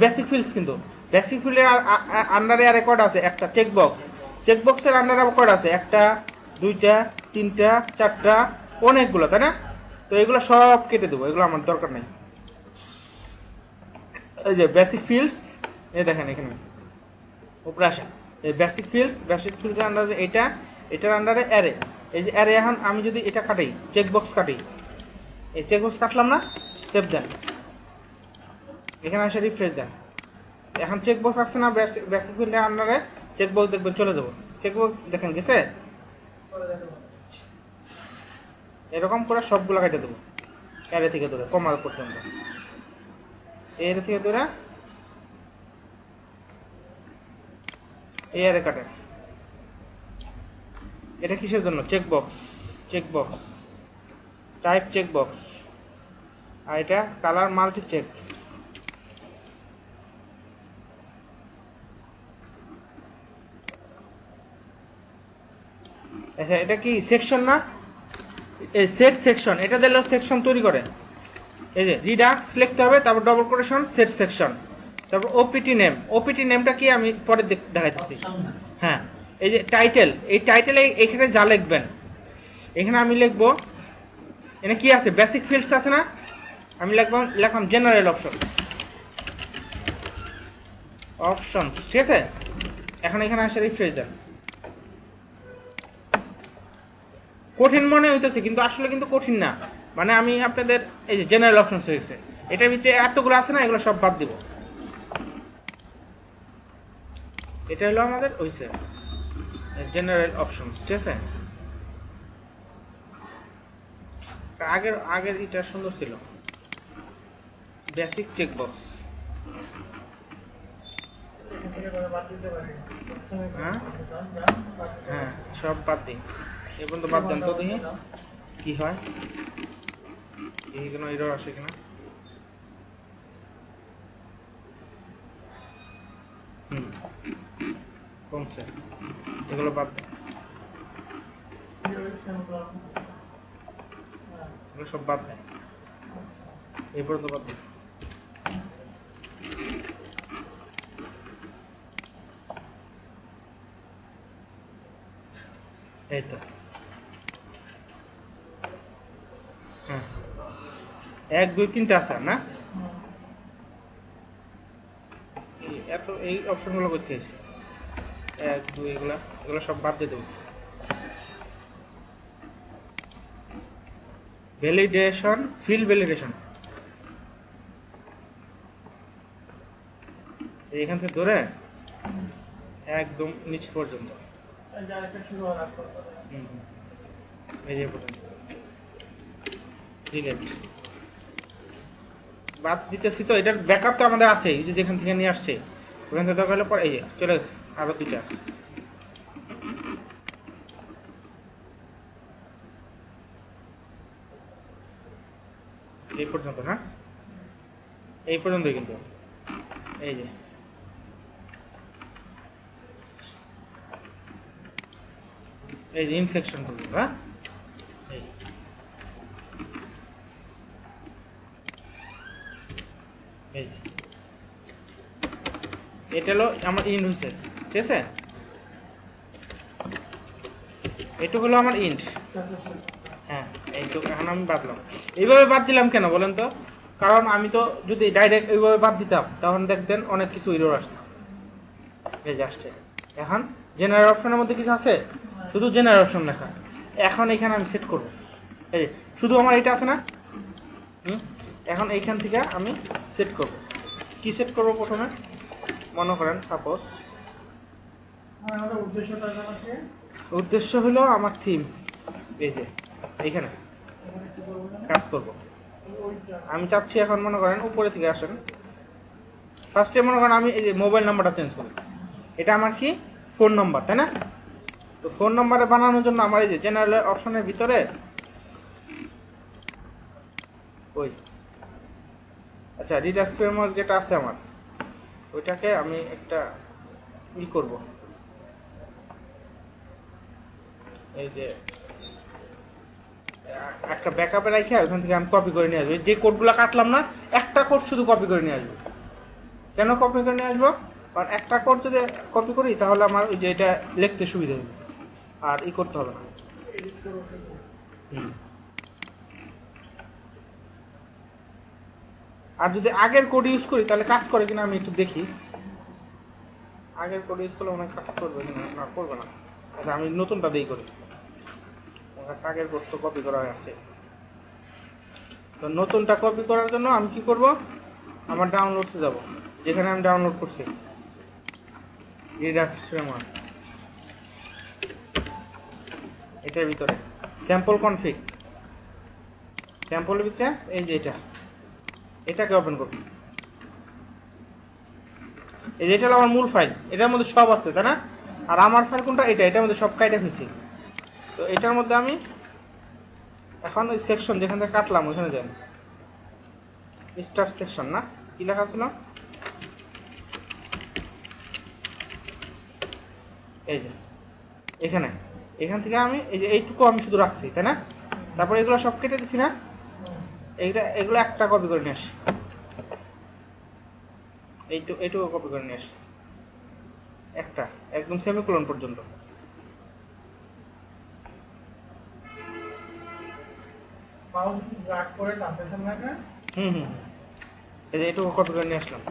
বেসিক ফিল্ডস কিন্তু বেসিক ফিল্ডের আন্ডারে আর রেকর্ড আছে একটা চেকবক্সের আন্ডারে রেকর্ড আছে একটা দুইটা তিনটা চারটা অনেকগুলো তাই না তো এগুলো সব কেটে দেবো এগুলো আমার দরকার নেই এই যে বেসিক ফিল্ডস এই দেখেন এখানে উপরে আসেন এই বেসিক ফিল্ডের আন্ডারে এটার আন্ডারে অ্যারে এই যে অ্যারে এখন আমি যদি এটা কাটি চেকবক্স কাটি এই চেকবক্স কাটলাম না সেভ দেন এখানে এসে রিফ্রেশ দেন এখন চেকবক্স আসছে না বেসিক ফিল্ডের আন্ডারে চেকবক্স দেখবেন চলে যাবো চেকবক্স দেখেন গেছে এরকম করে সবগুলো কেটে দেবো অ্যারে থেকে ধরে কমার পর্যন্ত এর থেকে ধরে এই অ্যারে কাটেন এটা কিসের জন্য চেকবক্স টাইপ চেকবক্স আর এটা কালার মাল্টি চেক আচ্ছা এটা কি সেকশন না এই সেট সেকশন এটা দিলে সেকশন তৈরি করে এই যে রিডাক্স লিখতে হবে তারপর ডবল কোটেশন সেট সেকশন তারপর ওপিটি নেমটা কি আমি পরে দেখাইতেছি হ্যাঁ এই যে টাইটেল এই টাইটেলে এখানে যা লিখবেন এখানে আমি লিখবো এখানে কি আছে বেসিক ফিল্ডস আছে না আমি লিখলাম জেনারেল অপশনস ঠিক আছে এখন এখানে আসে রিফ্রেশ দেন কঠিন মনে হইতেছে কিন্তু আসলে কিন্তু কঠিন না মানে আমি আপনাদের এই যে জেনারেল অপশনস হয়েছে এটার ভিতরে এতগুলো আছে না এগুলো সব বাদ দিব এটা হলো আমাদের হইছে জেনারেল অপশনস ঠিক আছে আগের এটা সুন্দর ছিল বেসিক চেকবক্স হ্যাঁ সব বাদ দিই এই পর্যন্ত বাদ দেন তো দেখি কি হয় এই কোনো এরর আসে কিনা কমছে এগুলো বাদ দেন এগুলো সব বাদ দেন এই পর্যন্ত বাদ দেন এই তো হ্যাঁ 1 2 3 আছে না এত এই অপশনগুলো করতে আছে 1 2 এগুলো সব বাদ দিয়ে দেবো ভ্যালিডেশন ফিল্ড ভ্যালিডেশন এখান থেকে ধরে একদম নিচ পর্যন্ত এই যে পর্যন্ত ডিলিট বাদ দিতেছি তো এটার ব্যাকআপ তো আমাদের আছে এই যে যেখান থেকে নিয়ে আসছে ওখান থেকে দরকার হলে পরে এই যে চলে গেছে আরো দুইটা আছে এই পর্যন্ত না এই পর্যন্তই কিন্তু এই যে এই যে ইনসেকশন পর্যন্ত হ্যাঁ এই এটা হলো আমার ইন্ড হয়েছে ঠিক আছে এইটুকু হলো আমার ইন্ড হ্যাঁ এইটুকু এখন আমি বাদলাম এইভাবে বাদ দিলাম কেন বলেন তো কারণ আমি তো যদি ডাইরেক্ট এইভাবে বাদ দিতাম তখন দেখতেন অনেক কিছু এরর আসতাম এই যে আসছে এখন জেনারেল অপশনের মধ্যে কিছু আছে শুধু জেনারেল অপশন লেখা এখন এখানে আমি সেট করব এই শুধু আমার এটা আছে না এখন এইখান থেকে আমি সেট করব কি সেট করব প্রথমে মনে করেন সাপোজ উদ্দেশ্য হলো আমার থিম এই যে এইখানে কাজ করব আমি চাচ্ছি এখন মনে করেন উপরে থেকে আসেন ফার্স্টে মনে করেন আমি এই যে মোবাইল নাম্বারটা চেঞ্জ করি, এটা আমার কি ফোন নাম্বার, তাই না? তো ফোন নাম্বারে বানানোর জন্য আমার এই যে জেনারেল অপশনের ভিতরে ওই আচ্ছা রিডাক্স ফ্রেমওয়ার্ক যেটা আছে আমার, ওইটাকে আমি একটা ই করব, এই যে একটা ব্যাকআপে রাখি, ওখান থেকে আমি কপি করে নিয়ে আসবো। যে কোডগুলো কাটলাম না, একটা কোড শুধু কপি করে নিয়ে আসবো। কেন কপি করে নিয়ে আসবো? কারণ একটা কোড যদি কপি করি তাহলে আমার ওই যে এটা লিখতে সুবিধা হবে আর ই করতে হবে না। আর যদি আগের কোড ইউজ করি তাহলে কাজ করে কিনা আমি একটু দেখি। আগের কোড ইউজ করলে অনেক কাজ করবে কিনা, না করবে না। আচ্ছা আমি নতুনটা দিই করি, আমার কাছে আগের কোড তো কপি করা আছে। তো নতুনটা কপি করার জন্য আমি কি করব, আমার ডাউনলোডসে যাব, যেখানে আমি ডাউনলোড করছি রিডাক্স ফ্রেমওয়ার্ক, এটার ভিতরে স্যাম্পল কনফিগ, স্যাম্পলের ভিতরে এই যে এটাকে ওপেন করব। এই যে এটা হলো আমার মূল ফাইল, এটার মধ্যে সব আছে, তাই না? আর আমার ফাইল কোনটা? এটার মধ্যে সব কাইটা ফেলছি। তো এটার মধ্যে আমি এখন ওই সেকশন যেখান থেকে কাটলাম ওখানে যাই, স্টার্ট সেকশন, না কি লেখা ছিল, এই যে এখান থেকে আমি এই যে এইটুকু আমি শুধু রাখছি, তাই না? তারপর এগুলো সব কেটে দিছি না, এগুলো একটা কপি করে নিয়ে আসি, এইটুকু কপি করে নিয়ে আসি, একটা একদম সেমিকোলন পর্যন্ত। মাউস ড্র্যাগ করে টানতেছেন না কেন? এই যে এইটুকু কপি করে নিয়ে আসলাম।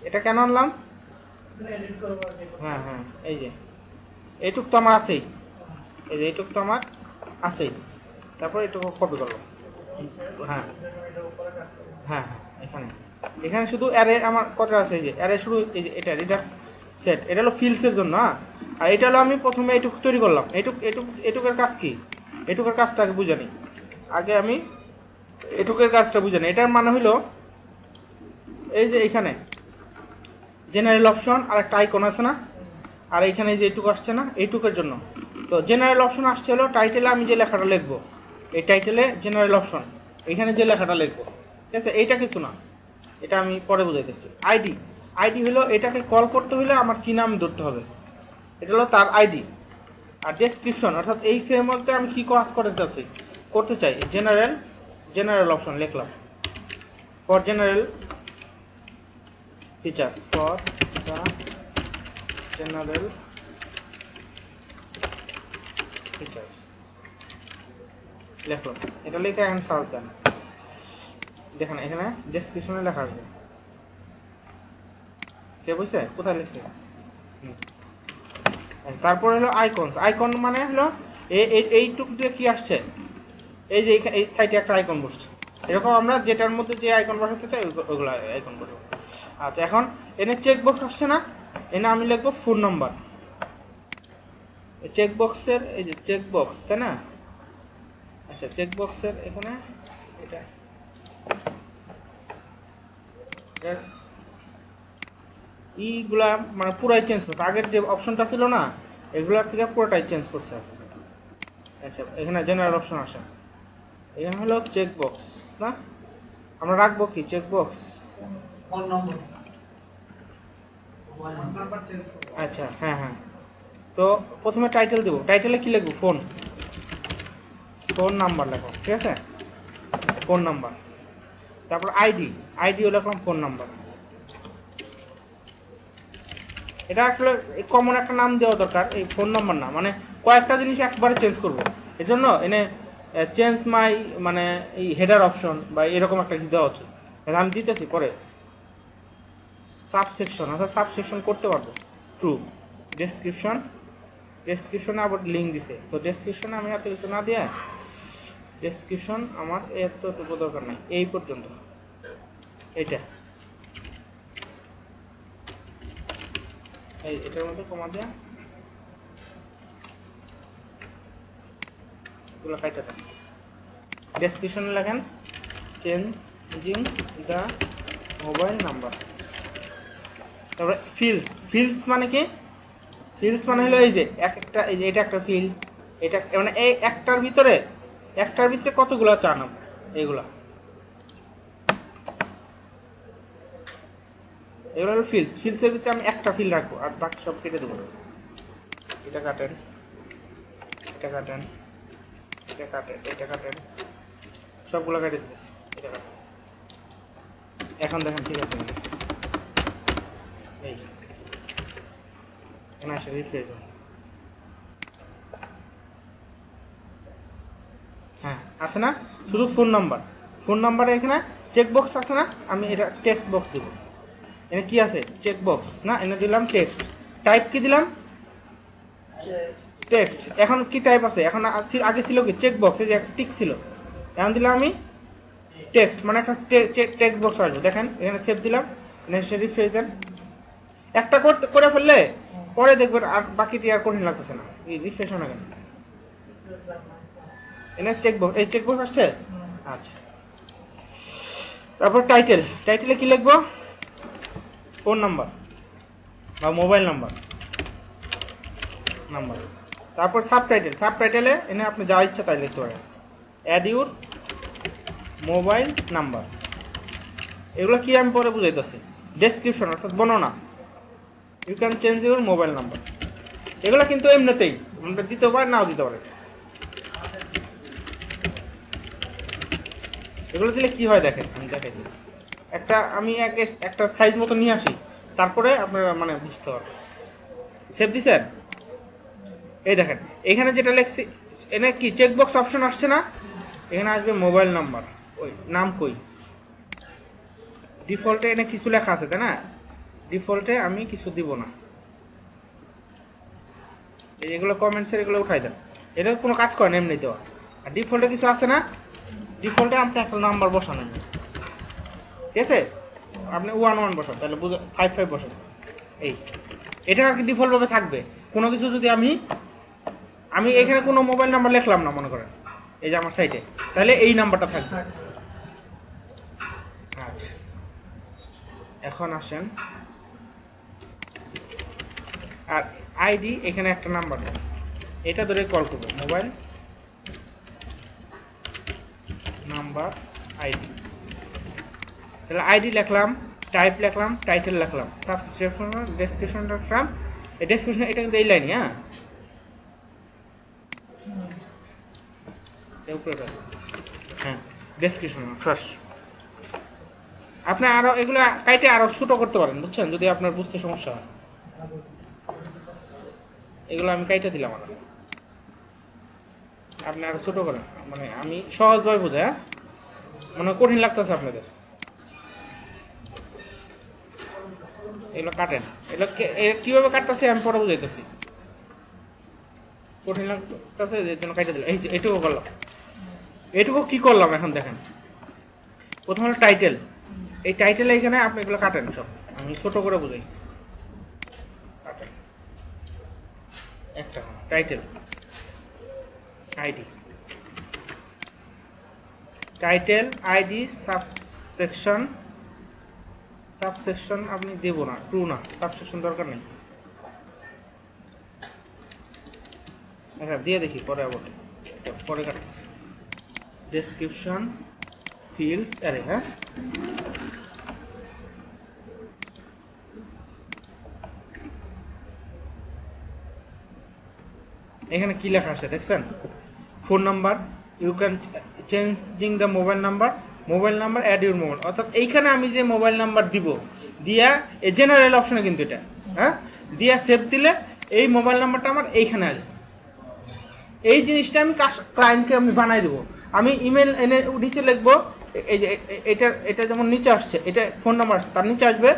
এটা কেন আনলাম? এডিট করব। হ্যাঁ, এই যে এইটুক তো আমার আছেই, এই যে এইটুক তো আমার আছেই, তারপর এইটুকু কপি করলাম। হ্যাঁ, এখানে শুধু অ্যারে আমার কটা আছে, এই যে অ্যারে শুধু এই যে এটা রিডাক্স সেট, এটা হলো ফিল্ডসের জন্য। আর এটা হলো আমি প্রথমে এইটুকু তৈরি করলাম, এইটুকের কাজ কি, এইটুকের কাজটা আগে বুঝে নিই। আগে আমি এইটুকের কাজটা বুঝে নিই। এটার মানে হলো এই যে এইখানে জেনারেল অপশন আর একটা আইকন আছে না, আর এইখানে যে এইটুকু আসছে না, এইটুকের জন্য। তো জেনারেল অপশন আসছে হলো টাইটেলে আমি যে লেখাটা লিখবো, এই টাইটেলে জেনারেল অপশন, এখানে যে লেখাটা লিখবো, ঠিক আছে? এইটা কিছু না, এটা আমি পরে বুঝাইতেছি। আইডি হলো এটাকে কল করতে হলে আমার কি নাম ধরতে হবে, এটা হলো তার আইডি। আর ডেসক্রিপশন অর্থাৎ এই ফ্রেমওয়ার্কে আমি কি কাজ করতে চাই, জেনারেল অপশন লিখলাম, for general feature, for the general feature লিখলাম। এটা লিখে এখন সার্চ দেন, দেখেন এখানে ডেসক্রিপশনে লেখা আসবে। কে বুঝছে কোথায় লিখছে? তারপর হলো আইকন মানে হলো এইটুক দিয়ে কি আসছে, এই যে এই সাইটে একটা আইকন বসছে, এরকম আমরা যেটার মধ্যে যে আইকন বসাতে চাই ওইগুলো আইকন বসাবো। আচ্ছা এখন এনে চেকবক্স আসছে না, এনে আমি লিখবো ফোন নাম্বার, চেকবক্সের এই যে চেকবক্স, তাই না? আচ্ছা চেকবক্সের এখানে এটা ইগুলা মানে পুরাই চেঞ্জ করছে, আগের যে অপশনটা ছিল না এগুলার থেকে পুরোটাই চেঞ্জ করছে। আচ্ছা এখানে জেনারেল অপশন আসে, এখানে হলো চেকবক্স, না আমরা রাখবো কি চেকবক্স, ফোন নম্বর নাম্বার চেঞ্জ করব। আচ্ছা হ্যাঁ। তো প্রথমে টাইটেল দেবো, টাইটেলে কি লিখবো, ফোন নাম্বার লেখো, ঠিক আছে? ফোন নাম্বার, তারপর আইডিও লিখলাম ফোন নাম্বার। এটা আসলে কমন একটা নাম দেওয়া দরকার, এই ফোন নাম্বার না, মানে কয়েকটা জিনিস একবারে চেঞ্জ করবো, এজন্য এনে চেঞ্জ মাই মানে এই হেডার অপশন বা এরকম একটা কিছু দেওয়া উচিত। আমি দিতেছি পরে সাবসেকশন, অর্থাৎ সাবসেকশন করতে পারবো, ট্রু। ডেসক্রিপশনে আবার লিঙ্ক দিছে, তো ডেসক্রিপশনে আমি এত কিছু না দিয়ে, ডেসক্রিপশন আমার এতটুকু দরকার নাই, এই পর্যন্ত এইটা, এটার মধ্যে কমা দেয়া এগুলো কাইটা দেন। ডেসক্রিপশনে লেখেন চেঞ্জিং দ্য মোবাইল নাম্বার। তারপরে ফিল্ডস, ফিল্ডস মানে কি? ফিল্ডস মানে হলো এই যে এই যে এটা একটা ফিল্ড, এটা মানে এই একটার ভিতরে কতগুলো চান আপনি? এগুলো হলো ফিল্ডস। ফিল্ডসের ভিতরে আমি একটা ফিল্ড রাখবো আর বাকি সব কেটে দেবো। এটা কাটেন, এটা কাটেন, এটা কাটেন, এটা কাটেন, সবগুলো কেটে দিতেছি। এটা কাটেন। এখন দেখেন ঠিক আছে নাকি? এই এখানে আসে রিফ্রেশ। হ্যাঁ আছে না? শুধু ফোন নাম্বার, ফোন নাম্বারে এখানে চেকবক্স আছে না? আমি এটা টেক্সট বক্স দিব। এখানে কি আছে? চেকবক্স না, এনে দিলাম টেক্সট। টাইপ কি দিলাম? টেক্সট। এখন কি টাইপ আছে? এখন আগে ছিল কি চেকবক্স, এই যে একটা টিক ছিল, এখন দিলাম আমি টেক্সট, মানে একটা টেক্সট বক্স আসবে। দেখেন এখানে সেভ দিলাম, এখানে রিফ্রেশ দেন। একটা করে ফেললে পরে দেখবেন আর বাকিটি আর কঠিন লাগতেছে না। এই রিফ্রেশ হয় না কেন? এখানে চেকবক্স, এই চেকবক্স আসছে। আচ্ছা, তারপর টাইটেল, টাইটেলে কি লিখবো? ফোন নাম্বার বা মোবাইল নাম্বার। তারপর সাবটাইটেল, সাবটাইটেলে এনে আপনি যা ইচ্ছা তাই লিখতে পারেন। অ্যাড ইউর মোবাইল নাম্বার, এগুলো কি আমি পরে বুঝাইতেছি। ডেসক্রিপশন অর্থাৎ বর্ণনা, you can change your mobile number. এগুলো কিন্তু এমনিতেই আমরা দিতে পারে, নাও দিতে পারে। এগুলো দিলে কি হয় দেখেন, আমি দেখাইতেছি। আমি একটা সাইজ মতো নিয়ে আসি, তারপরে আপনারা মানে বুঝতে পারবেন। সেভ দিছেন? এই দেখেন এখানে যেটা লেখছি, এখানে কি চেকবক্স অপশন আসছে না? এখানে আসবে মোবাইল নাম্বার। ওই নাম কই? ডিফল্টে এখানে কিছু লেখা আছে তাই না? ডিফল্টে আমি কিছু দিব না, এগুলো কমেন্টসের এগুলো উঠাই দেন। এটা কোনো কাজ করেন এমনি দেওয়া। আর ডিফল্টে কিছু আছে না? ডিফল্টে আপনি একটা নাম্বার বসান, ঠিক আছে? আপনি 1 বসান, তাহলে 5 বসান। এটা আর কি ডিফল্ট ভাবে থাকবে। কোনো কিছু যদি আমি এখানে কোনো মোবাইল নাম্বার লিখলাম না মনে করেন, এই যে আমার সাইটে, তাহলে এই নাম্বারটা থাকবে। আচ্ছা, এখন আসেন আর আইডি, এখানে একটা নাম্বার দেন, এটা ধরে কল করবো মোবাইল নাম্বার আইডি। তাহলে আইডি লিখলাম, টাইপ লিখলাম, টাইটেল লিখলাম, সাবস্ক্রিপশন ডেসক্রিপশন লিখলাম। এই ডেসক্রিপশন এটা কিন্তু এই লাইনই, হ্যাঁ ডেসক্রিপশন ফার্স্ট। আপনি আরো এগুলা কাইটে আরো ছোট করতে পারেন, বুঝছেন? যদি আপনার বুঝতে সমস্যা হয়, এগুলো আমি কাইটে দিলাম। আপনি আরো ছোট করেন, মানে আমি সহজভাবে বোঝাই, মানে কঠিন লাগতেছে আপনাদের। এগুলো কাটেন, এগুলো কিভাবে কাটতেছে আমি পরে বুঝাইতেছি। কঠিন লাগতেছে এর জন্য কাটে দিলাম। এই যে এটুকু করলাম, এটুকু কি করলাম এখন দেখেন। প্রথম হলো টাইটেল, এই টাইটেল এখানে আপনি এগুলো কাটেন সব, আমি ছোট করে বুঝাই। কাটেন একটা title, ID, title ID subsection, subsection আপনি দেব না, ট্রু না, সাবসেকশন দরকার নেই। আচ্ছা দিয়ে দেখি পরে, আবার পরে কাটতেছি। ডেসক্রিপশন ফিল্ডস আরে, হ্যাঁ এখানে কি লেখা আছে দেখছেন? Phone number, you can changing the mobile number, mobile number add your mobile. অর্থাৎ এইখানে আমি যে মোবাইল নাম্বার দিব, দিয়া এই জেনারেল অপশনে কিন্তু এটা, হ্যাঁ দিয়া সেভ দিলে এই মোবাইল নাম্বারটা আমার এইখানে আসবে। এই জিনিসটা আমি ক্লায়েন্টকে আমি বানাই দেবো। আমি ইমেল এনে নিচে লিখবো, এই যে এটা যেমন নিচে আসছে, এটা ফোন নাম্বার আসছে, তার নিচে আসবে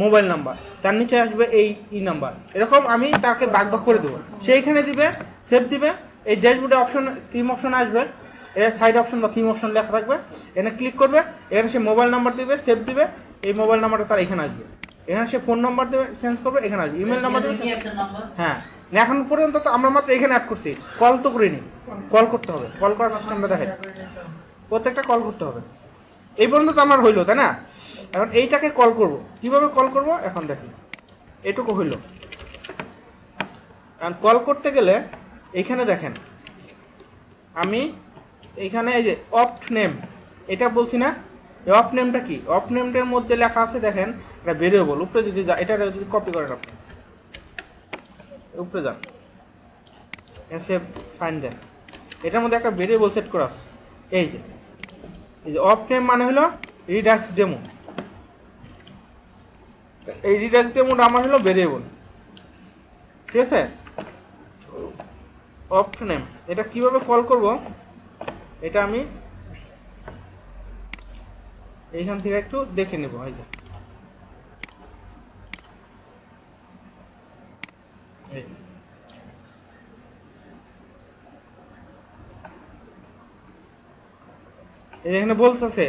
মোবাইল নাম্বার, তার নিচে আসবে এই নাম্বার। এরকম আমি তাকে ভাগ করে দেবো, সে এখানে দিবে, সেভ দিবে। এই ড্যাশবোর্ডে অপশন, থিম অপশন আসবে, এর সাইড অপশন বা থিম অপশন লেখা থাকবে, এখানে ক্লিক করবে, এখানে সে মোবাইল নাম্বার দিবে, সেভ দিবে, এই মোবাইল নাম্বারটা তার এখানে আসবে। এখানে সে ফোন নাম্বার দেবে, চেঞ্জ করবে, এখানে আসবে ইমেল নাম্বার দেবে। হ্যাঁ এখন পর্যন্ত তো আমরা মাত্র এখানে অ্যাড করছি, কল তো করিনি। কল করতে হবে, কল করার সিস্টেমটা দেখেন, প্রত্যেকটা কল করতে হবে। এই পর্যন্ত তো আমার হইলো, তাই না? এখন এইটাকে কল করব, কিভাবে কল করব এখন দেখেন। এটুকু হইল, কারণ কল করতে গেলে এইখানে দেখেন আমি এইখানে এই যে অপ্ট নেম এটা বলছি না, এই অফ নেমটা কি? অফ নেমটার মধ্যে লেখা আছে দেখেন, এটা ভেরিয়েবল। উপরে যদি এটা যদি কপি করেন আপনি, উপরে যান, সেভ ফাইন্ড দেন, এটার মধ্যে একটা ভেরিয়েবল সেট করা আছে। এই যে অফ নেম মানে হলো রিডাক্স ডেমো। এই রিডাক্স ডেমোটা আমার হলো ভেরিয়েবল, ঠিক আছে? অফ নেম এটা কিভাবে কল করব এটা আমি এইখান থেকে একটু দেখে নেব। এই যে এখানে বলতেছে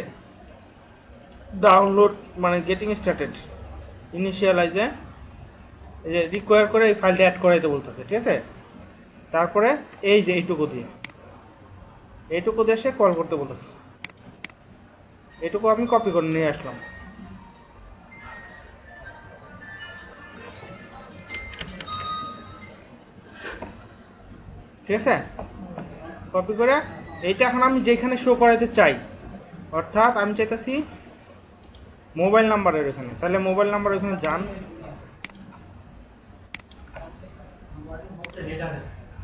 ডাউনলোড মানে গেটিং স্টার্টেড ইনিশিয়ালাইজে এই যে রিকোয়ার করে এই ফাইলটা অ্যাড করাইতে বলতেছে, ঠিক আছে? তারপরে এই যে এইটুকু দিয়ে এসে কল করতে বলতেছে। এটুকু আমি কপি করে নিয়ে আসলাম। ঠিক আছে, কপি করে এইটা এখন আমি যেখানে শো করাইতে চাই, অর্থাৎ আমি চাইতেছি মোবাইল নাম্বারের এখানে, তাহলে মোবাইল নাম্বার ওখানে যান।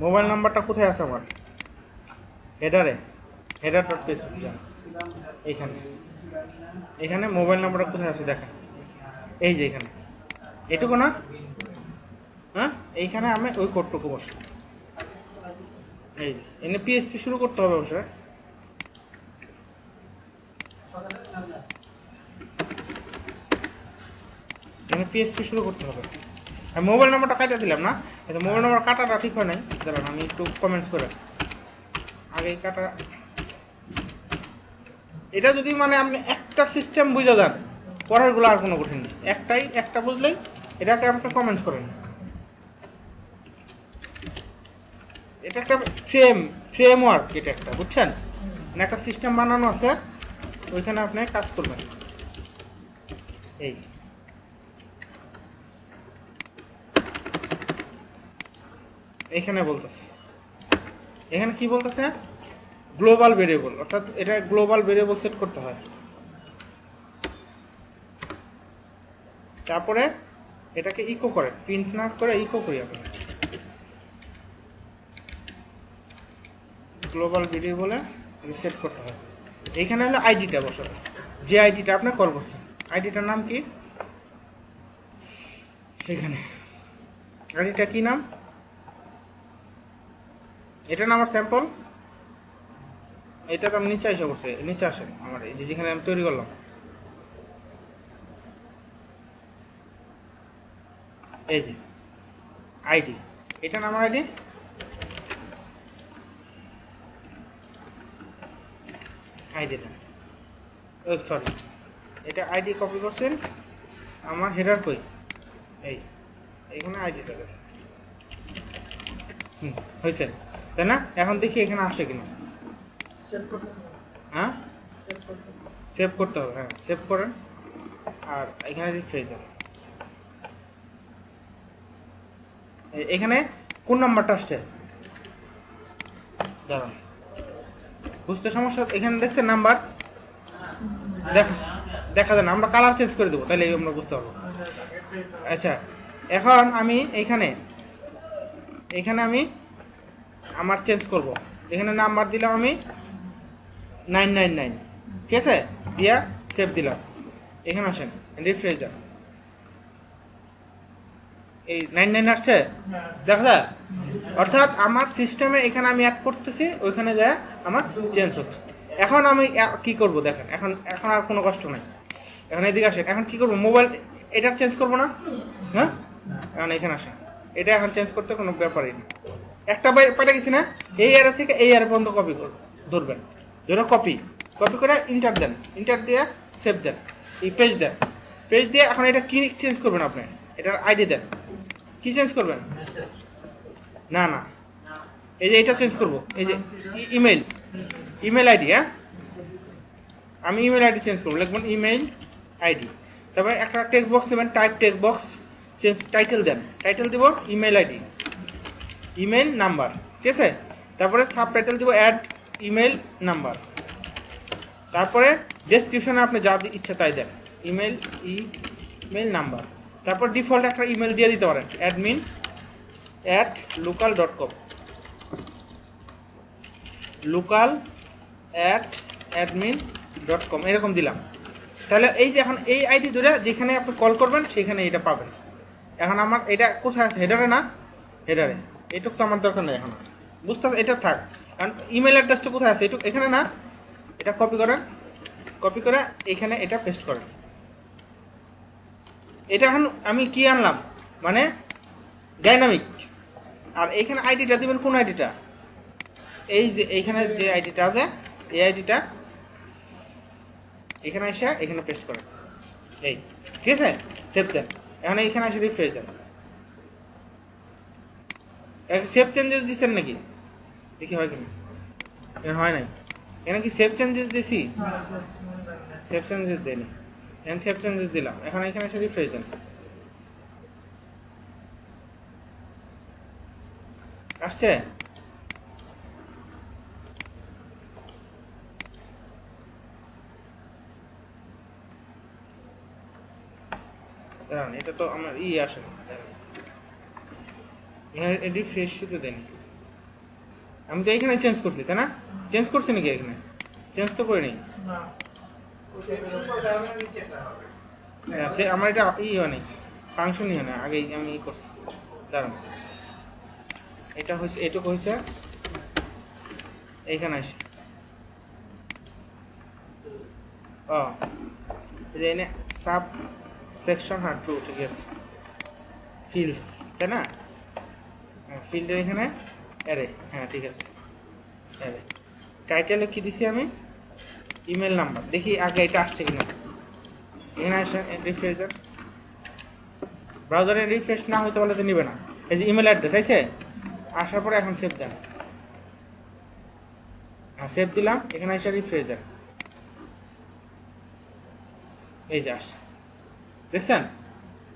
মোবাইল নাম্বারটা কোথায় আছে আমার? হেডারে, হেডার ডট পেজ যান, এইখানে এখানে মোবাইল নাম্বারটা কোথায় আছে দেখেন, এই যে এখানে এটুকু না, হ্যাঁ এইখানে আমি ওই কোডটুকু বসে এই যে এনে পিএসপি শুরু করতে হবে অবশ্যই। এখানে পিএসপি শুরু করতে হবে। আমি মোবাইল নাম্বারটা কাটা দিলাম না, মোবাইল নাম্বার কাটাটা ঠিক হয় নাই, দাঁড়ান আমি একটু কমেন্টস করে আগে কাটা। এটা যদি মানে আপনি একটা সিস্টেম বুঝে যান, পরের গুলো আর কোনো কঠিন নেই, একটা বুঝলেই এটাকে আপনি কমেন্টস করেন। এটা একটা ফ্রেমওয়ার্ক, এটা একটা বুঝছেন, মানে একটা সিস্টেম বানানো আছে, ওইখানে আপনি কাজ করবেন। এই এখানে বলতেছে, এখানে কি বলতেছে? গ্লোবাল ভেরিয়েবল, অর্থাৎ এটা গ্লোবাল ভেরিয়েবল সেট করতে হয়। তারপরে এটাকে ইকো করে, প্রিন্ট না করে ইকো করি আপনি। গ্লোবাল ভেরিয়েবলে সেট করতে হয়। এইখানে হলো আইডিটা বসাবে, যে আইডিটা আপনি কল করছেন, আইডিটার নাম কি? সেখানে আইডিটা কি নাম? এটা না আমার স্যাম্পল, এটা তো আমি নিচে এসে বসে, নিচে আসেন আমার এই যে যেখানে আমি তৈরি করলাম, এই যে আইডি, এটা না আমার আইডি। আইডি দেন, সরি এটা আইডি কপি করছেন, আমার হেডার কই? এইখানে আইডিটা দেন। হয়েছে তাই না? এখন দেখি এখানে আসে কিনা। হ্যাঁ সেভ করতে হবে, হ্যাঁ সেভ করেন, আর এখানে রিফ্রেশ দেন। এখানে কোন নাম্বারটা আসছে দাঁড়ান, বুঝতে সমস্যা? এখানে দেখছেন নাম্বার দেখা যায় না, আমরা কালার চেঞ্জ করে দেবো, তাহলে আমরা বুঝতে পারবো। আচ্ছা এখন আমি এইখানে আমি আমার চেঞ্জ করব, এখানে নাম্বার দিলাম আমি 999, ঠিক আছে, দিয়া সেভ দিলাম। এখানে আসেন, রিফ্রেশ দেন, এই 99 আসছে দেখা যায়, অর্থাৎ আমার সিস্টেমে এখানে আমি অ্যাড করতেছি, ওইখানে যায় আমার চেঞ্জ হচ্ছে। এখন আমি কি করব দেখেন, এখন আর কোনো কষ্ট নাই। এখন এদিকে আসেন, এখন কি করব? মোবাইল এটা চেঞ্জ করব না, হ্যাঁ এখন এখানে আসেন, এটা এখন চেঞ্জ করতে কোনো ব্যাপারই না। একটা পাঠে গেছি না, এই এয়ারে থেকে এই এয়ারে পর্যন্ত কপি ধরবেন, ধরো কপি করে ইন্টার দেন, ইন্টার দিয়ে সেভ দেন, এই পেজ দেন, পেজ দিয়ে এখন এটা কি চেঞ্জ করবেন আপনি? এটার আইডি দেন, কি চেঞ্জ করবেন? না এই যে এটা চেঞ্জ করব, এই যে ইমেল আইডি, হ্যাঁ আমি ইমেল আইডি চেঞ্জ করবো, লিখবেন ইমেল আইডি, তারপরে একটা টেক্সট বক্স নেবেন, type text box, change title দেন, টাইটেল দিব ইমেল আইডি, ইমেল নাম্বার, ঠিক আছে। তারপরে সাব টাইটেল দিব অ্যাড ইমেল নাম্বার, তারপরে ডেসক্রিপশনে আপনি যা ইচ্ছা তাই দেন, ইমেল নাম্বার, তারপর ডিফল্ট একটা ইমেল দিয়ে দিতে পারেন admin@local.com, local@admin.com এরকম দিলাম। তাহলে এই যে এখন এই আইডি ধরে যেখানে আপনি কল করবেন সেখানে এটা পাবেন। এখন আমার এটা কোথায় আছে, হেডারে না, হেডারে, এটুক তো আমার দরকার নেই এখন, বুঝতে এটা থাক। কারণ ইমেল অ্যাড্রেসটা কোথায় আছে, এটুক এখানে না, এটা কপি করেন, কপি করে এখানে এটা পেস্ট করেন। এটা এখন আমি কি আনলাম, মানে ডাইনামিক। আর এইখানে আইডিটা দিবেন, কোন আইডিটা, এই যে এইখানে যে আইডিটা আছে এই আইডিটা এখানে এসে এখানে পেস্ট করেন, এই ঠিক আছে, সেভ দেন। এখন এইখানে এসে রিফ্রেশ দেন। সেভ চেঞ্জেস দিচ্ছেন নাকি, দেখি হয় কিনা, এখানে হয় নাই, এখানে কি সেভ চেঞ্জেস দিছি, সেভ চেঞ্জেস দেয়নি, এখন সেভ চেঞ্জেস দিলাম। এখন এখানে এসে রিফ্রেশ দেন, আসছে, এটা তো আমার আসে না, রিফ্রেশ তো দেয়নি। আমি তো এখানে চেঞ্জ করছি, তাই না, চেঞ্জ করছি নাকি, এখানে চেঞ্জ তো করে নেই, আচ্ছা আমার এটা হয় নাই, ফাংশনই হয় না, আগেই আমি করছি, দাঁড়ান, এটা হয়েছে, এটুকু হয়েছে, এইখানে আসে, ও এনে সাব সেকশন, হ্যাঁ ট্রু, ঠিক আছে, ফিল্ডস, তাই না, ফিল্ডের এখানে অ্যারে, হ্যাঁ ঠিক আছে, অ্যারে টাইটেলে কি দিছি আমি, ইমেল নাম্বার, দেখি আগে এটা আসছে কিনা, এখানে আসে রিফ্রেশ দেন, ব্রাউজারে রিফ্রেশ না হইতে পারলে তো নিবে না। এই যে ইমেল অ্যাড্রেস আইছে, আসার পরে এখন সেভ দেন, হ্যাঁ সেভ দিলাম, এখানে এসে রিফ্রেশ দেন, এই যে আসছে, দেখছেন,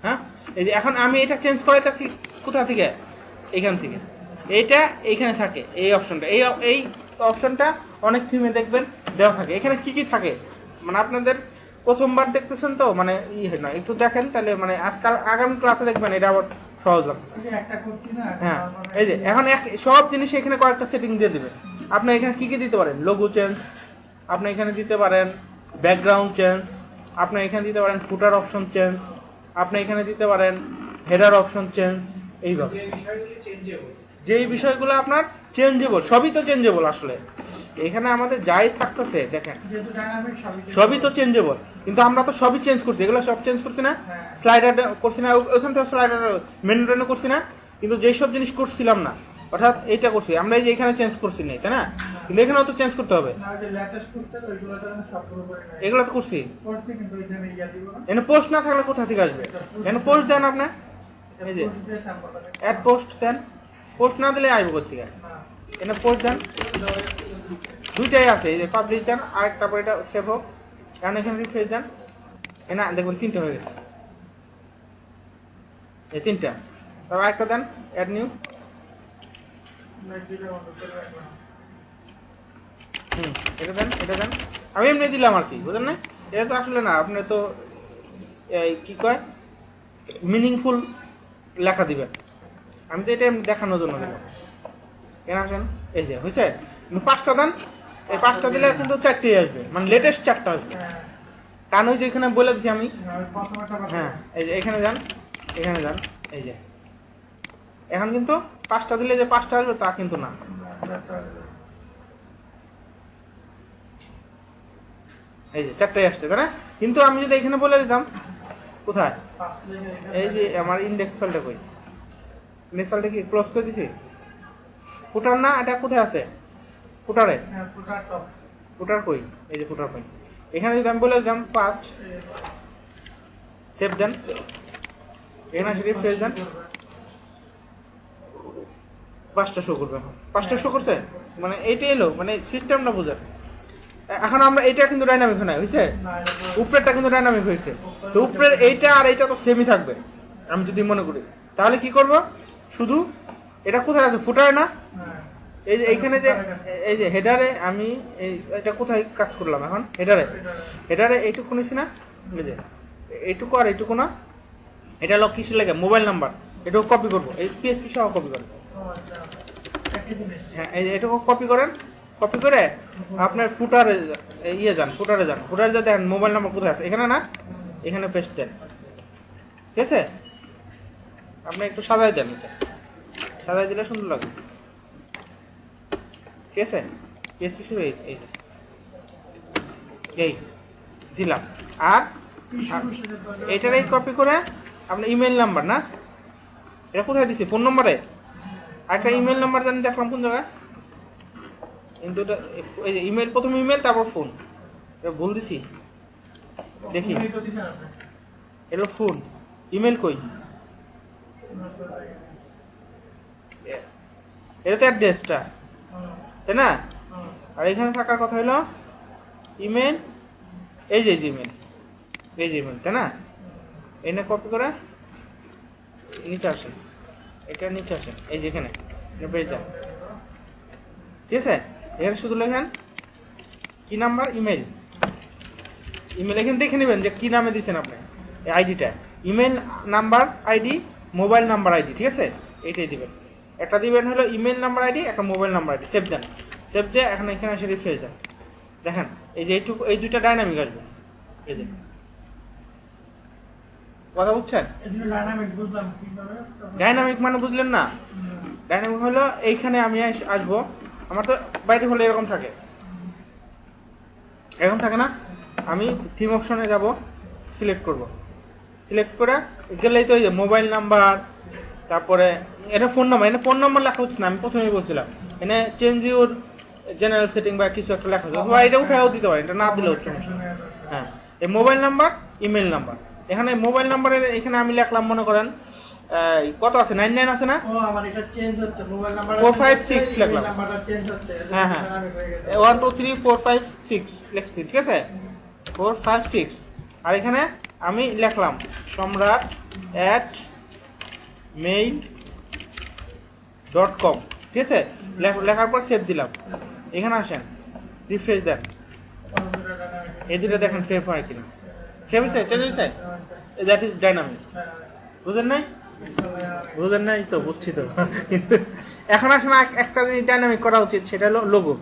হ্যাঁ এই যে এখন আমি এটা চেঞ্জ করাইতেছি কোথা থেকে, এইখান থেকে, এইটা এইখানে থাকে, এই অপশনটা, এই অপশনটা অনেক থিমে দেখবেন দেওয়া থাকে। এখানে কি কি থাকে, মানে আপনাদের প্রথমবার দেখতেছেন তো, মানে হয় না, একটু দেখেন তাহলে, মানে আজকাল আগামী ক্লাসে দেখবেন এটা আবার সহজ লাগতেছে। হ্যাঁ এই যে এখন সব জিনিস এখানে কয়েকটা সেটিং দিয়ে দিবেন। আপনি এখানে কি কি দিতে পারেন, লোগো চেঞ্জ, আপনি এখানে দিতে পারেন ব্যাকগ্রাউন্ড চেঞ্জ, আপনি এখানে দিতে পারেন ফুটার অপশন চেঞ্জ, আপনি এখানে দিতে পারেন হেডার অপশন চেঞ্জ, এইভাবে যেই বিষয়গুলো আপনার চেঞ্জেবল, সবই তো চেঞ্জেবল আসলে, এখানে আমাদের যাই থাকতেছে দেখেন সবই তো চেঞ্জেবল, কিন্তু আমরা তো সবই চেঞ্জ করছি, এগুলো সব চেঞ্জ করছি না, স্লাইডার করছি না, ওইখান থেকে স্লাইডার মেনু করছি না, কিন্তু যেই সব জিনিস করছিলাম না, অর্থাৎ এইটা করছি আমরা, এই যে এখানে চেঞ্জ করছি না, তাই না, কিন্তু এখানেও তো চেঞ্জ করতে হবে, এগুলো তো করছি। এখানে পোস্ট না থাকলে কোথা থেকে আসবে, এখানে পোস্ট দেন আপনি, এই যে অ্যাড পোস্ট দেন, পোস্ট না দিলে আসবে কোথেকে, এখানে পোস্ট দেন, দুইটাই আছে, এই যে পাবলিশ দেন, আর তারপর এটা সেভ হোক, কারণ এখানে রিফ্রেশ দেন, না দেখুন তিনটা হয়ে গেছে, এই তিনটা, তারপর আরেকটা দেন অ্যাড নিউ, এটা দেন, এটা দেন, আমি এমনি দিলাম আর কি, বুঝলেন না, এটা তো আসলে না, আপনি তো এই কি কয় মিনিংফুল লেখা দিবেন, আমি তো এটা দেখানোর জন্য দিলাম। কেন আসেন, এই যে হয়েছে, পাঁচটা দেন, এই পাঁচটা দিলে কিন্তু চারটেই আসবে, মানে লেটেস্ট চারটা আসবে, কারণ ওই যে এখানে বলে দিচ্ছি আমি, হ্যাঁ এই যে এখানে যান, এখানে যান, এই যে এখন কিন্তু পাঁচটা দিলে যে পাঁচটা আসবে তা কিন্তু না, এই যে চারটাই আসছে, তাই না, কিন্তু আমি যদি এখানে বলে দিতাম, কোথায়, এই যে আমার ইন্ডেক্স ফাইলটা কই, ইন্ডেক্স ফাইলটা কি ক্লোজ করে দিছি, ফুটার না, এটা কোথায় আছে, ফুটারে, ফুটার কই, এই যে ফুটার কই, এখানে যদি আমি বলে দিতাম 5, সেভ দেন, এখানে এসে রিফ্রেশ দেন, 5টা শো করবে, 5টা শো করছে, মানে এইটা এলো, মানে সিস্টেমটা বোঝার, এখন আমরা এটা কিন্তু ডাইনামিক হয় না, হয়েছে? না, এটা তো- উপরেরটা কিন্তু ডাইনামিক হয়েছে। তো উপরের এইটা আর এইটা তো সেমই থাকবে আমি যদি মনে করি। তাহলে কি করব, শুধু এটা কোথায় আছে, ফুটারে না? হ্যাঁ। এই যে এইখানে যে এই যে হেডারে আমি এটা কোথায় কাজ করলাম এখন, হেডারে এইটুকু নিছি না, এই যে এইটুকু আর এইটুকু না, এটা হলো কিছু লাগে মোবাইল নাম্বার, এটাও কপি করবো, এই পিএসপি সহ কপি করবো। ও আচ্ছা, একই জিনিস। হ্যাঁ, এই যে এটুকু কপি করেন, কপি করে আপনার ফুটারে যান, ফুটারে যা দেখেন মোবাইল নাম্বার কোথায় আছে, এখানে না, এখানে পেস্ট দেন, ঠিক আছে? আপনি একটু সাজাই দেন, এটা সাজাই দিলে সুন্দর লাগবে, ঠিক আছে? পিএসপি শুরু এই দিলাম। আর এটারই কপি করে আপনার ইমেল নাম্বার না, এটা কোথায় দিছি, ফোন নম্বরে একটা ইমেল নাম্বার জানি দেখলাম কোন জায়গায়, কিন্তু এটা এই যে ইমেল, প্রথম ইমেল তারপর ফোন, এটা ভুল দিছি দেখি, এই তো দিছেন আপনি। এটা ফোন, ইমেল কই, এটা তো অ্যাড্রেসটা, হুম, তাই না? হুম। আর এখানে থাকার কথা হলো ইমেল, এই যে ইমেল, এই যে ইমেল, তাই না? এনে কপি করে নিচে আসেন, এটা নিচে আসেন, এই যে এখানে পেয়ে যান, ঠিক আছে? এখানে শুধু লেখেন কি নাম্বার, ইমেল, এখানে দেখে নেবেন যে কি নামে দিচ্ছেন আপনি এই আইডিটা, email number ID, mobile number ID, ঠিক আছে? এইটাই দিবেন, একটা দিবেন হলো ইমেল নাম্বার আইডি, একটা মোবাইল নাম্বার আইডি, সেভ দেন, সেভ দিয়ে এখন এখানে এসে রিফ্রেশ দেন, দেখেন এই যে এইটুকু, এই দুইটা ডাইনামিক আসবে, এই যে কথা বুঝছেন? এদিকে ডায়নামিক বুঝলাম কিভাবে। ডাইনামিক মানে বুঝলেন না? হুম, ডাইনামিক হলো এইখানে আমি আসবো, আমার তো বাইরে হলে এরকম থাকে, এরকম থাকে না, আমি থিম অপশনে যাব, সিলেক্ট করব, সিলেক্ট করে গেলেই তো এই যে মোবাইল নাম্বার, তারপরে এটা ফোন নাম্বার লেখা উচিত না, আমি প্রথমেই বলছিলাম এখানে চেঞ্জ ইউর জেনারেল সেটিং বা কিছু একটা লেখা উচিত, বা এটা উঠাও দিতে পারেন, এটা না দিলে হচ্ছে সমস্যা। হ্যাঁ, এই মোবাইল নাম্বার, ইমেল নাম্বার, এখানে মোবাইল নাম্বারের এখানে আমি লিখলাম মনে করেন কত আছে, 99 আছে না? ও আমার এটা চেঞ্জ হচ্ছে, মোবাইল নাম্বার 456 লিখলাম। নাম্বারটা চেঞ্জ হচ্ছে। হ্যাঁ, হ্যাঁ। ডায়নামিক হয়ে গেছে। 1 2 3 4 5 6 লিখছি, ঠিক আছে? 4 5 6, আর এখানে আমি লিখলাম সম্রাট@mail.com, ঠিক আছে? লেখার পর সেভ দিলাম, এখানে আসেন, রিফ্রেশ দেন, কম্পিউটার ডায়নামিক। এই দুটো দেখেন সেভ হয় কিনা, সেভ হয়েছে, চেঞ্জ হয়েছে, দ্যাট ইজ ডাইনামিক। বুঝেন নাই? বুঝেন নাই তো, বুঝছি তো। কিন্তু এখন আসলে একটা জিনিস ডাইনামিক করা উচিত, সেটা হলো লোগো।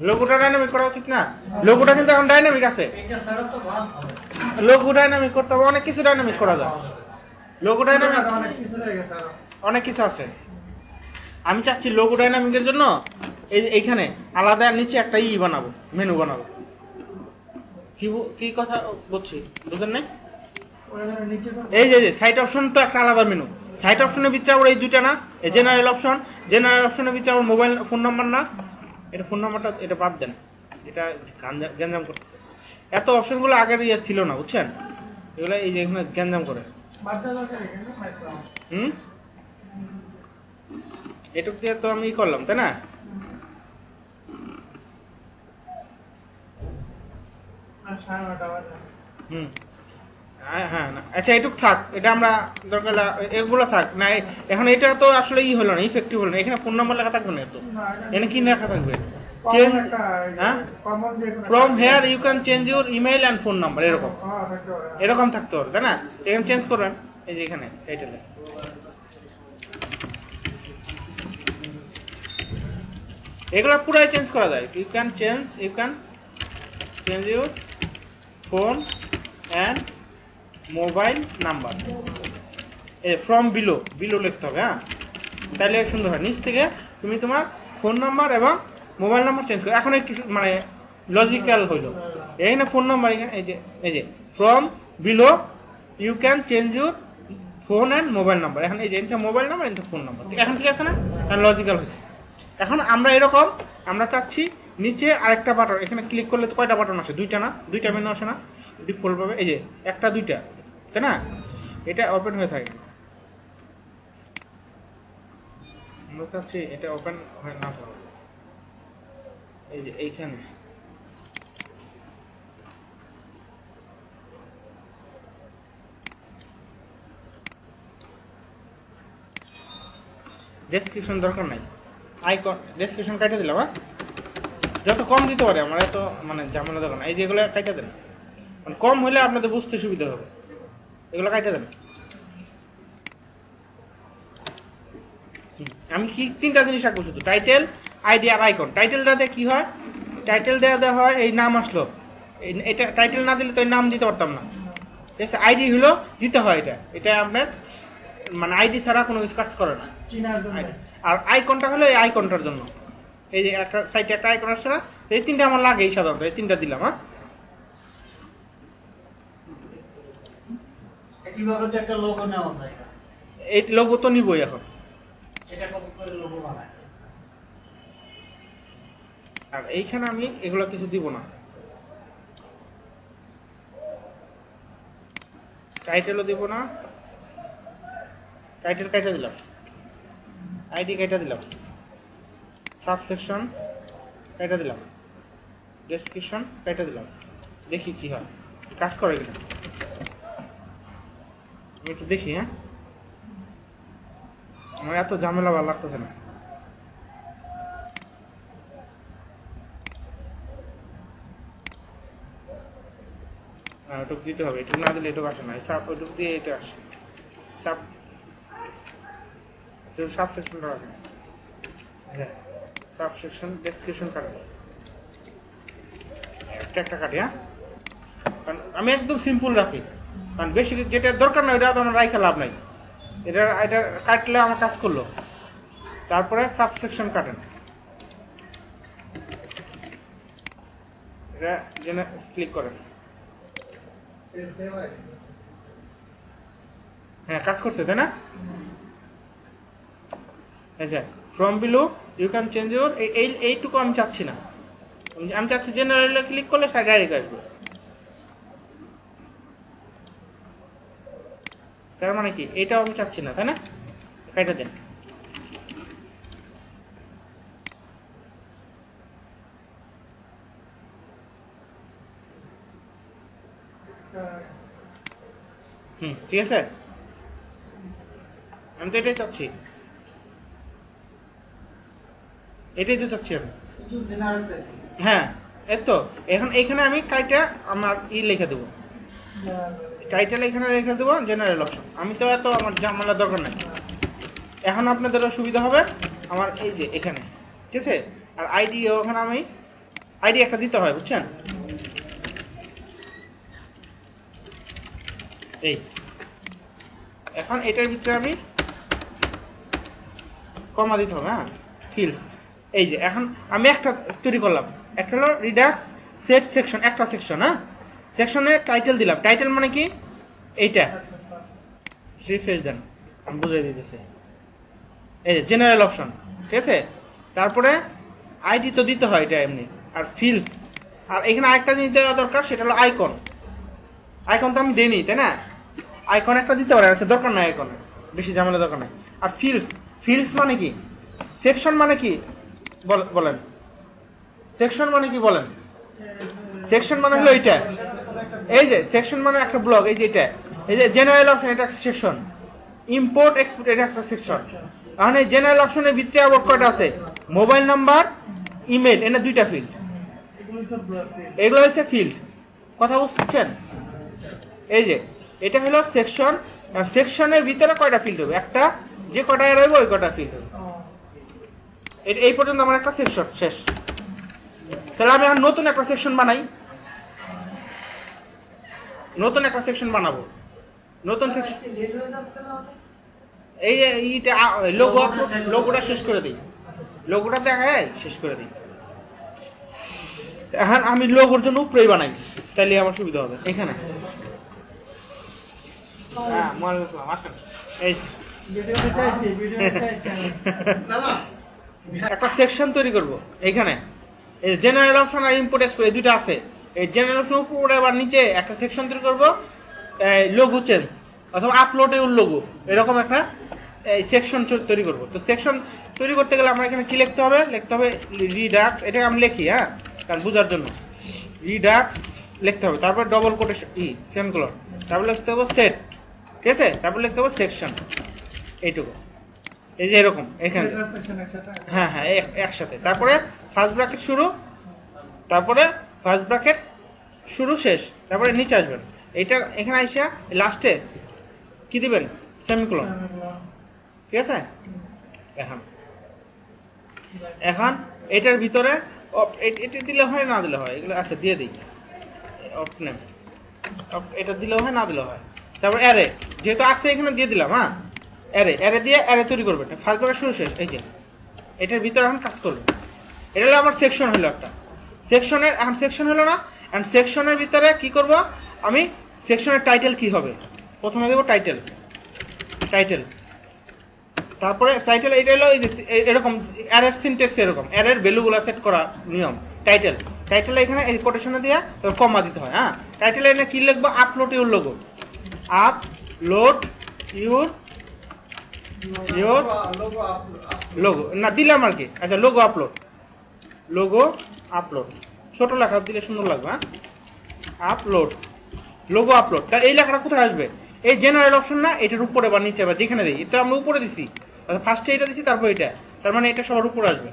লোগোটা ডাইনামিক করা উচিত না? লোগোটা কিন্তু এখন ডাইনামিক আছে, এটা ছাড়া তো ভাব হবে। লোগো ডাইনামিক করতে হবে, অনেক কিছু ডাইনামিক করা যায়, লোগো ডাইনামিক অনেক কিছু হয়ে গেছে আরো। অনেক কিছু আছে। আমি চাচ্ছি লোগো ডাইনামিকের জন্য এইখানে আলাদা নিচে একটা বানাবো, মেনু বানাবো। কি কথা বলছি, বুঝেন নাই? ওখানে নিচে তো এই যে সাইট অপশন তো একটা আলাদা মেনু, সাইট অপশনের ভিতরে আবার এই দুইটা না, এই জেনারেল অপশনের ভিতরে আবার মোবাইল ফোন নাম্বার না, এটা ফোন নাম্বারটা এটা বাদ দেন, এটা গ্যাঞ্জাম করতেছে। এত অপশনগুলো আগের ছিল না, বুঝছেন? এগুলো এই যে এখানে গ্যাঞ্জাম করে। বাধ্য দরকার এখানে পাইতাম। এটুক দিয়ে তো আমি করলাম, তাই না? আর 9:30 বাজে। হ্যাঁ না, আচ্ছা এটুক থাক, এটা আমরা দরকার এগুলো থাক না, এখন এটা তো আসলে হলো না, ইফেক্টিভ হলো না, এখানে ফোন নাম্বার লেখা থাকবে না, তো এখানে কি লেখা থাকবে, চেঞ্জ, হ্যাঁ, from here you can change your email and phone number, এরকম থাকতে হবে, তাই না? এখানে চেঞ্জ করবেন, এই যে এখানে টাইটেলে এগুলো পুরাই চেঞ্জ করা যায়, you can change your phone and mobile number, from below লিখতে হবে, হ্যাঁ, তাহলে সুন্দর হয়। নিচ থেকে তুমি তোমার ফোন নাম্বার এবং মোবাইল নাম্বার চেঞ্জ করো, এখন একটু মানে লজিক্যাল হইলো। এখানে ফোন নাম্বার, এখানে এই যে from below you can change your phone and mobile number, এখন এই যে এটা মোবাইল নাম্বার, এটা ফোন নাম্বার, এখন ঠিক আছে না? লজিক্যাল হয়েছে। এখন আমরা এরকম আমরা চাচ্ছি নিচে আরেকটা বাটন, এখানে ক্লিক করলে তো কয়টা বাটন আসে, দুইটা না, দুইটা মেনু আসে না ডিফল্ট ভাবে, এই যে একটা দুইটা, তাই না? এটা ওপেন হয়ে থাকে, আমরা চাচ্ছি এটা ওপেন হয় না, এই যে এইখানে ডেসক্রিপশন দরকার নাই, আইকন ডেসক্রিপশন কাটে দিলাম। হ্যাঁ, যত কম দিতে পারে আমার এত মানে ঝামেলা দরকার না। এই যে এগুলো কাটে দেন, মানে কম হলে আপনাদের বুঝতে সুবিধা হবে, এগুলো কাটে দেন। আমি কি তিনটা জিনিস রাখবো শুধু, টাইটেল, আইডি আর আইকন। টাইটেলটাতে কি হয়, টাইটেল দেওয়া হয় এই নাম আসলো, এটা টাইটেল না দিলে তো এই নাম দিতে পারতাম না, ঠিক আছে। আইডি হলো দিতে হয়, এটা আপনার মানে আইডি ছাড়া কোনো কিছু কাজ করে না। আর আইকনটা হলো এই আইকনটার জন্য, এই যে একটা সাইটে একটা আইকন আসছে না, এই তিনটা আমার লাগে এই সাধারণত, এই তিনটা দিলাম। হ্যাঁ, কিভাবে তো একটা লোগো নেওয়া যায়, এই লোগো তো নিবই এখন। এটা কপি করে লোগো বানায়। আর এইখানে আমি এগুলো কিছু দিব না, টাইটেলও দিব না, টাইটেল কেটে দিলাম, আইডি কেটে দিলাম, সাবসেকশন কেটে দিলাম, ডেসক্রিপশন কেটে দিলাম। দেখি কি হয়, কাজ করে কিনা আমি একটু দেখি। হ্যাঁ, আমার এত ঝামেলা ভালো লাগতেছে না। এটুকু দিতে হবে, এটুকু না দিলে এটুকু আসে না, সাব ওটুকু দিয়ে এটা আসে, সাব সাবসেকশনটা আসে। হ্যাঁ, সাবসেকশন ডেসক্রিপশন কাটে একটা একটা কাটি। হ্যাঁ, কারণ আমি একদম সিম্পল রাখি, কারণ বেশি যেটা দরকার না ওইটা তো আমার রাইখা লাভ নাই, এটা কাটলে আমার কাজ করলো। তারপরে সাবসেকশন কাটেন, এটা জেনে ক্লিক করেন। হ্যাঁ, কাজ করছে তাই না? আচ্ছা, from below you can change your, এইটুকু আমি চাচ্ছি না, আমি চাচ্ছি জেনারেলে ক্লিক করলে ডাইরেক্ট আসবে। তার মানে কি, এটাও আমি চাচ্ছি না, তাই না? কাইটা দেন। ঠিক আছে, আমি তো এটাই চাচ্ছি, এটাই তো চাচ্ছি আমি। শুধু জেনারেল চাইছি। হ্যাঁ, এই তো এখন এইখানে আমি কাইটা আমার লিখে দেবো, টাইটেল এখানে রেখে দেবো, জেনারেল অপশন। আমি তো এত আমার ঝামেলা দরকার নাই। এখন আপনাদেরও সুবিধা হবে আমার এই যে এখানে, ঠিক আছে। আর আইডি ওখানে আমি আইডি একটা দিতে হয়, বুঝছেন? এই এখন এটার ভিতরে আমি কমা দিতে হবে। হ্যাঁ, ফিল্ডস, এই যে এখন আমি একটা তৈরি করলাম, একটা হলো রিডাক্স সেট সেকশন, একটা সেকশন। হ্যাঁ, সেকশনে টাইটেল দিলাম, টাইটেল মানে কি এইটা, রিফ্রেশ দেন আমি বুঝিয়ে দিতেছি। এই যে জেনারেল অপশন, ঠিক আছে। তারপরে আইডি তো দিতে হয় এটা এমনি, আর ফিল্ডস, আর এখানে আরেকটা জিনিস দেওয়া দরকার, সেটা হলো আইকন। আইকন তো আমি দেইনি, তাই না? আইকন একটা দিতে পারে, আচ্ছা দরকার নাই, আইকন বেশি ঝামেলা দরকার নাই। আর ফিল্ডস, ফিল্ডস মানে কি, সেকশন মানে কি বলেন, সেকশন মানে কি বলেন? সেকশন মানে হলো এইটা, এই যে সেকশন মানে একটা ব্লক, এই যে এটা, এই যে জেনারেল অপশন, এটা একটা সেকশন, ইম্পোর্ট এক্সপোর্ট এটা একটা সেকশন। এখন এই জেনারেল অপশনের ভিতরে আবার কয়টা আছে, মোবাইল নাম্বার, ইমেল, এটা দুইটা ফিল্ড, এগুলো হচ্ছে ফিল্ড। কথা বুঝছেন? এই যে এটা হলো সেকশন, সেকশনের ভিতরে কয়টা ফিল্ড হবে, একটা, যে কটা রইব ওই কটা ফিল্ড হবে। এই পর্যন্ত আমার একটা সেকশন শেষ। তাহলে আমি এখন নতুন একটা সেকশন বানাই, নতুন একটা সেকশন বানাবো, নতুন সেকশন। এই এইটা লোগোটা শেষ করে দিই, লোগোটা দেখায় শেষ করে দিই। এখন আমি লোগোর জন্য উপরেই বানাই, তাহলে আমার সুবিধা হবে। এখানে এই একটা সেকশন তৈরি করব এইখানে, এই জেনারেল অপশন আর ইম্পোর্ট এক্সপোর্ট এই দুটো আছে। এই জেনারেল অপশন উপরে আবার নিচে একটা সেকশন তৈরি করব, লোগো চেঞ্জ অথবা আপলোড এর লোগো, এরকম একটা এই সেকশন তৈরি করব। তো সেকশন তৈরি করতে গেলে আমরা এখানে কি লিখতে হবে রিডাক্স, এটাকে আমি লিখি, হ্যাঁ, কারণ বোঝার জন্য রিডাক্স লিখতে হবে, তারপর ডবল কোটেশন সেমিকোলন, তারপর লিখতে হবে সেট, ঠিক আছে, তারপর লিখতে হবে সেকশন, এইটুকু, এই যে এরকম এখানে, হ্যাঁ হ্যাঁ একসাথে, তারপরে ফার্স্ট ব্র্যাকেট শুরু, তারপরে ফার্স্ট ব্র্যাকেট শুরু শেষ, তারপরে নিচে আসবেন, এইটা এখানে আইসা লাস্টে কি দিবেন সেমিকোলন, ঠিক আছে। এখন এটার ভিতরে এটা দিলে হয় না দিলে হয়, এগুলো আচ্ছা দিয়ে দিই, এটা দিলেও হয় না দিলেও হয়। তারপর অ্যারে যেহেতু আসছে এখানে দিয়ে দিলাম, হ্যাঁ, অ্যারে দিয়ে অ্যারে তৈরি করবেন, ফার্স্ট ব্র্যাকেট শুরু শেষ, এই যে এটার ভিতরে এখন কাজ করবে। এটা হলো আমার সেকশন হলো একটা, সেকশনের এখন সেকশন হলো না, এন্ড সেকশনের ভিতরে কি করব আমি, সেকশনের টাইটেল কি হবে, প্রথমে দেবো টাইটেল, তারপরে টাইটেল, এটা হলো এই যে এরকম অ্যারের সিনট্যাক্স, এরকম অ্যারের ভ্যালুগুলো সেট করা নিয়ম। টাইটেল এখানে এই কোটেশনে দিয়ে কমা দিতে হয়, হ্যাঁ। টাইটেলে এখানে কি লিখবো, upload your logo, upload your logo না দিলাম আর কি, আচ্ছা লোগো আপলোড ছোট লেখা দিলে সুন্দর লাগবে, হ্যাঁ, লোগো আপলোড। তা এই লেখাটা কোথায় আসবে, এই জেনারেল অপশন না, এটার উপরে বা নিচে বা যেখানে দিই, এটা আমরা উপরে দিছি, ফার্স্টে এটা দিছি, তারপর এটা, তার মানে এটা সবার উপরে আসবে।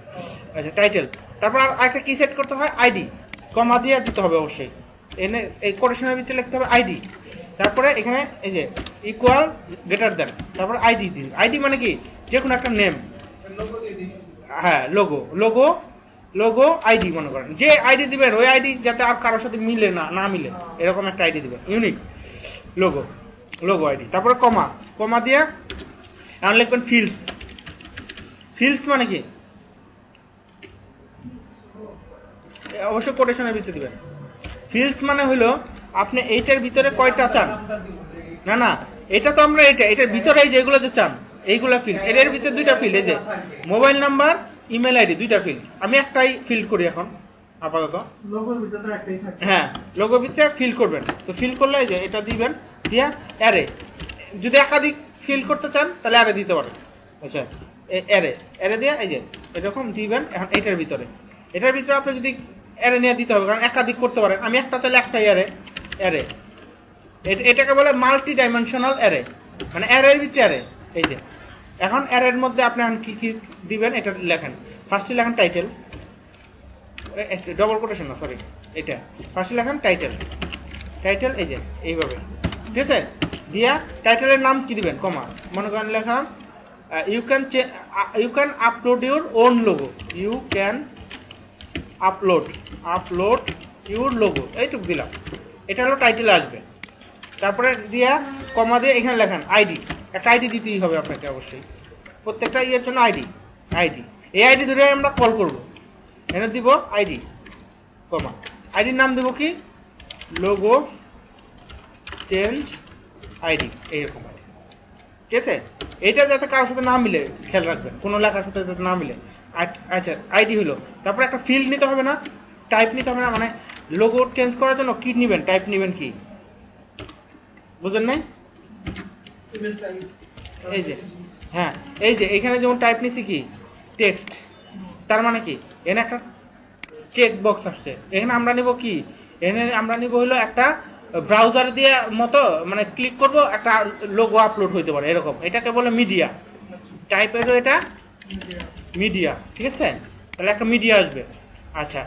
আচ্ছা টাইটেল, তারপর আর একটা কি সেট করতে হয়, আইডি, কমা দিয়ে দিতে হবে অবশ্যই, এনে এই কোটেশনের ভিতরে লিখতে হবে আইডি, তারপরে এখানে এই যে ইকুয়াল গ্রেটার দেন, তারপর আইডি দিন, আইডি মানে কি যে কোনো একটা নেম, হ্যাঁ লোগো আইডি মনে করেন, যে আইডি দিবেন ওই আইডি যাতে আর কারোর সাথে মিলে না মিলে, এরকম একটা আইডি দিবেন, ইউনিক লোগো আইডি, তারপরে কমা দিয়ে এখন লিখবেন ফিল্ডস মানে কি, অবশ্যই কোটেশনের ভিতরে দিবেন। ফিল্ডস মানে হলো আপনি এইটার ভিতরে কয়টা চান, না এটা তো আমরা এটার ভিতরে যেগুলো যে চান এইগুলো ফিল্ড, এর ভিতরে দুইটা ফিল্ড, এই যে মোবাইল নাম্বার ইমেল আইডি দুইটা ফিল্ড, আমি একটাই ফিল্ড করি এখন আপাতত, হ্যাঁ লোগোর ভিতরে ফিল করবেন। তো ফিল করলে এই যে এটা দিবেন, দিয়া অ্যারে, যদি একাধিক ফিল করতে চান তাহলে অ্যারে দিতে পারেন, আচ্ছা অ্যারে দিয়ে এই যে এরকম দিবেন। এখন এটার ভিতরে আপনি যদি অ্যারে নিয়ে দিতে হবে, কারণ একাধিক করতে পারেন, আমি একটা চাইলে একটাই অ্যারে, এটাকে বলে মাল্টি ডাইমেনশনাল অ্যারে, মানে অ্যারের ভিতরে অ্যারে। এই যে এখন অ্যারের মধ্যে আপনি কি কি দিবেন এটা লেখেন, ফার্স্টে লেখেন টাইটেল, ডবল কোটেশন না সরি, এটা ফার্স্টে লেখেন টাইটেল, এই যে এইভাবে, ঠিক আছে, দিয়া টাইটেলের নাম কি দিবেন, কমা, মনে করেন লেখাম you can upload your own logo, you can upload your logo, এইটুকু দিলাম, এটা হলো টাইটেল আসবে। তারপরে দিয়া কমা দিয়ে এখানে লেখান আইডি, একটা আইডি দিতেই হবে আপনাকে অবশ্যই, প্রত্যেকটা ইয়ের জন্য আইডি, এই আইডি ধরে আমরা কল করব, এনে দিব আইডি, কমা, আইডির নাম দেব কি, লোগো চেঞ্জ আইডি, এইরকম, ঠিক আছে। এটা যাতে কারোর সাথে না মিলে খেয়াল রাখবেন, কোনো লেখার সাথে যাতে না মিলে। আচ্ছা আইডি হলো, তারপরে একটা ফিল্ড নিতে হবে না, টাইপ নিতে হবে না, মানে লোগো চেঞ্জ করার জন্য কি নেবেন, টাইপ নেবেন কি, বুঝেন নাই, এই যে হ্যাঁ এই যে এখানে যেমন টাইপ নিছি কি টেক্সট, তার মানে কি এখানে একটা চেক বক্স আসছে, এখানে আমরা নিব কি, এখানে আমরা নিব হলো একটা ব্রাউজার দিয়ে মতো, মানে ক্লিক করব একটা লোগো আপলোড হইতে পারে এরকম, এটাকে বলে মিডিয়া টাইপের, এটা মিডিয়া, ঠিক আছে, তাহলে একটা মিডিয়া আসবে। আচ্ছা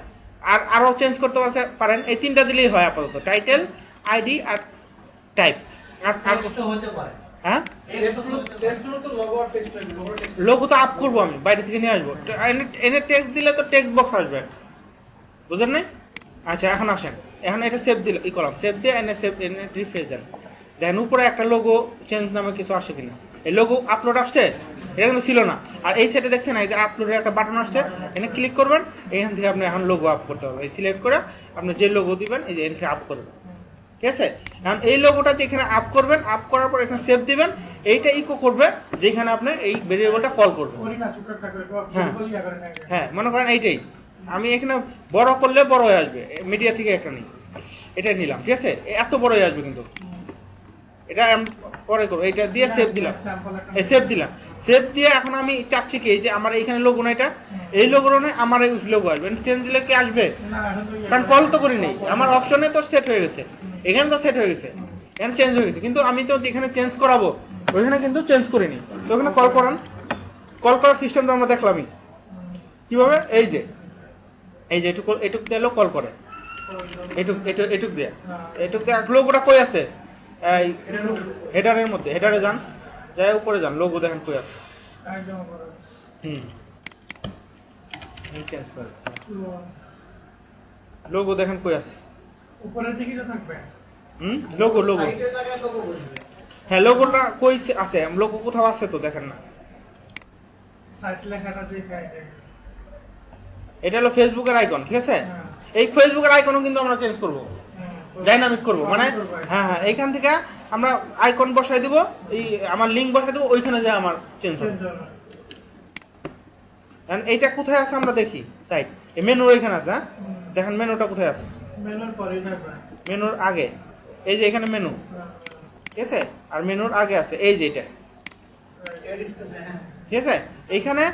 আরো চেঞ্জ করতে পারেন, এই তিনটা দিলেই হয় আপাতত, টাইটেল, আইডি আর টাইপ, আর হতে পারে, হ্যাঁ লোগো তো আপ করবো আমি, বাইরে থেকে নিয়ে আসবো, এনে টেক্সট দিলে তো টেক্সট বক্স আসবে, বুঝলেন নাই। আচ্ছা এখন আসেন, এখন এটা সেভ দিল, ই কলাম সেভ দিয়ে এনে রিফ্রেশ দেন, দেখেন উপরে একটা লোগো চেঞ্জ নামে কিছু আসে কিনা, এই লোগো আপলোড আসছে, এটা কিন্তু ছিল না। আর এই সাইডে দেখছেন এই যে আপলোডের একটা বাটন আসছে, এখানে ক্লিক করবেন, এখান থেকে আপনি এখন লোগো আপ করতে হবে, এই সিলেক্ট করে আপনি যে লোগো দিবেন এই যে এখান থেকে আপ করবেন, ঠিক আছে। এখন এই লোগোটা যেখানে আপ করবেন, আপ করার পর এখানে সেভ দিবেন, এইটা ইকো করবে যেখানে আপনি এই ভেরিয়েবলটা কল করবেন, হ্যাঁ মনে করেন এইটাই আমি এখানে বড় করলে বড় হয়ে আসবে, মিডিয়া থেকে একটা নেই, এটা নিলাম, ঠিক আছে, এত বড় হয়ে আসবে, কিন্তু এটা পরে করবো, এটা দিয়ে সেভ দিলাম, সেভ দিলাম, সেভ দিয়ে এখন আমি চাচ্ছি কি যে আমার এইখানে লোগো না, এটা এই লোগো না, আমার এই লোগো আসবে, চেঞ্জ দিলে কি আসবে? না এখন তো কারণ কল তো করি নেই, আমার অপশনে তো সেট হয়ে গেছে, এখানে তো সেট হয়ে গেছে, এখানে চেঞ্জ হয়ে গেছে, কিন্তু আমি তো যেখানে চেঞ্জ করাবো ওইখানে কিন্তু চেঞ্জ করিনি। তো ওখানে কল করান, কল করার সিস্টেমটা আমরা দেখলামই কিভাবে। এই যে এটুক দিলো কল করে, এটুক দিয়ে লোগোটা কই আছে? এই হেডারের মধ্যে, হেডারে যান, যাই উপরে যান, লোগো দেখেন কই আছে। একদম বড়। চেঞ্জ করে লোগো দেখেন কই আছে। উপরের দিকে তো থাকবে। লোগো সাইডের জায়গায় লোগো বসবে। হ্যাঁ, লোগোটা কই আছে? লোগো কোথাও আছে তো দেখেন না। সাইট লেখাটা দেখায়। এটা হলো ফেসবুকের আইকন, ঠিক আছে? হ্যাঁ। এই ফেসবুকের আইকনও কিন্তু আমরা চেঞ্জ করব, ডাইনামিক করব, মানে হ্যাঁ হ্যাঁ, এইখান থেকে আমরা আইকন বসাই দিব, এই আমার লিংক বসাই দিব, ওইখানে যা আমার চেঞ্জ হবে। এইটা কোথায় আছে আমরা দেখি, সাইট এই মেনু এখানে আছে। হ্যাঁ, দেখেন মেনুটা কোথায় আছে? মেনুর পরে থাকবে। মেনুর আগে, এই যে এখানে মেনু, ঠিক আছে? আর মেনুর আগে আছে এই যে এটা, এড স্পেস, হ্যাঁ ঠিক আছে? এইখানে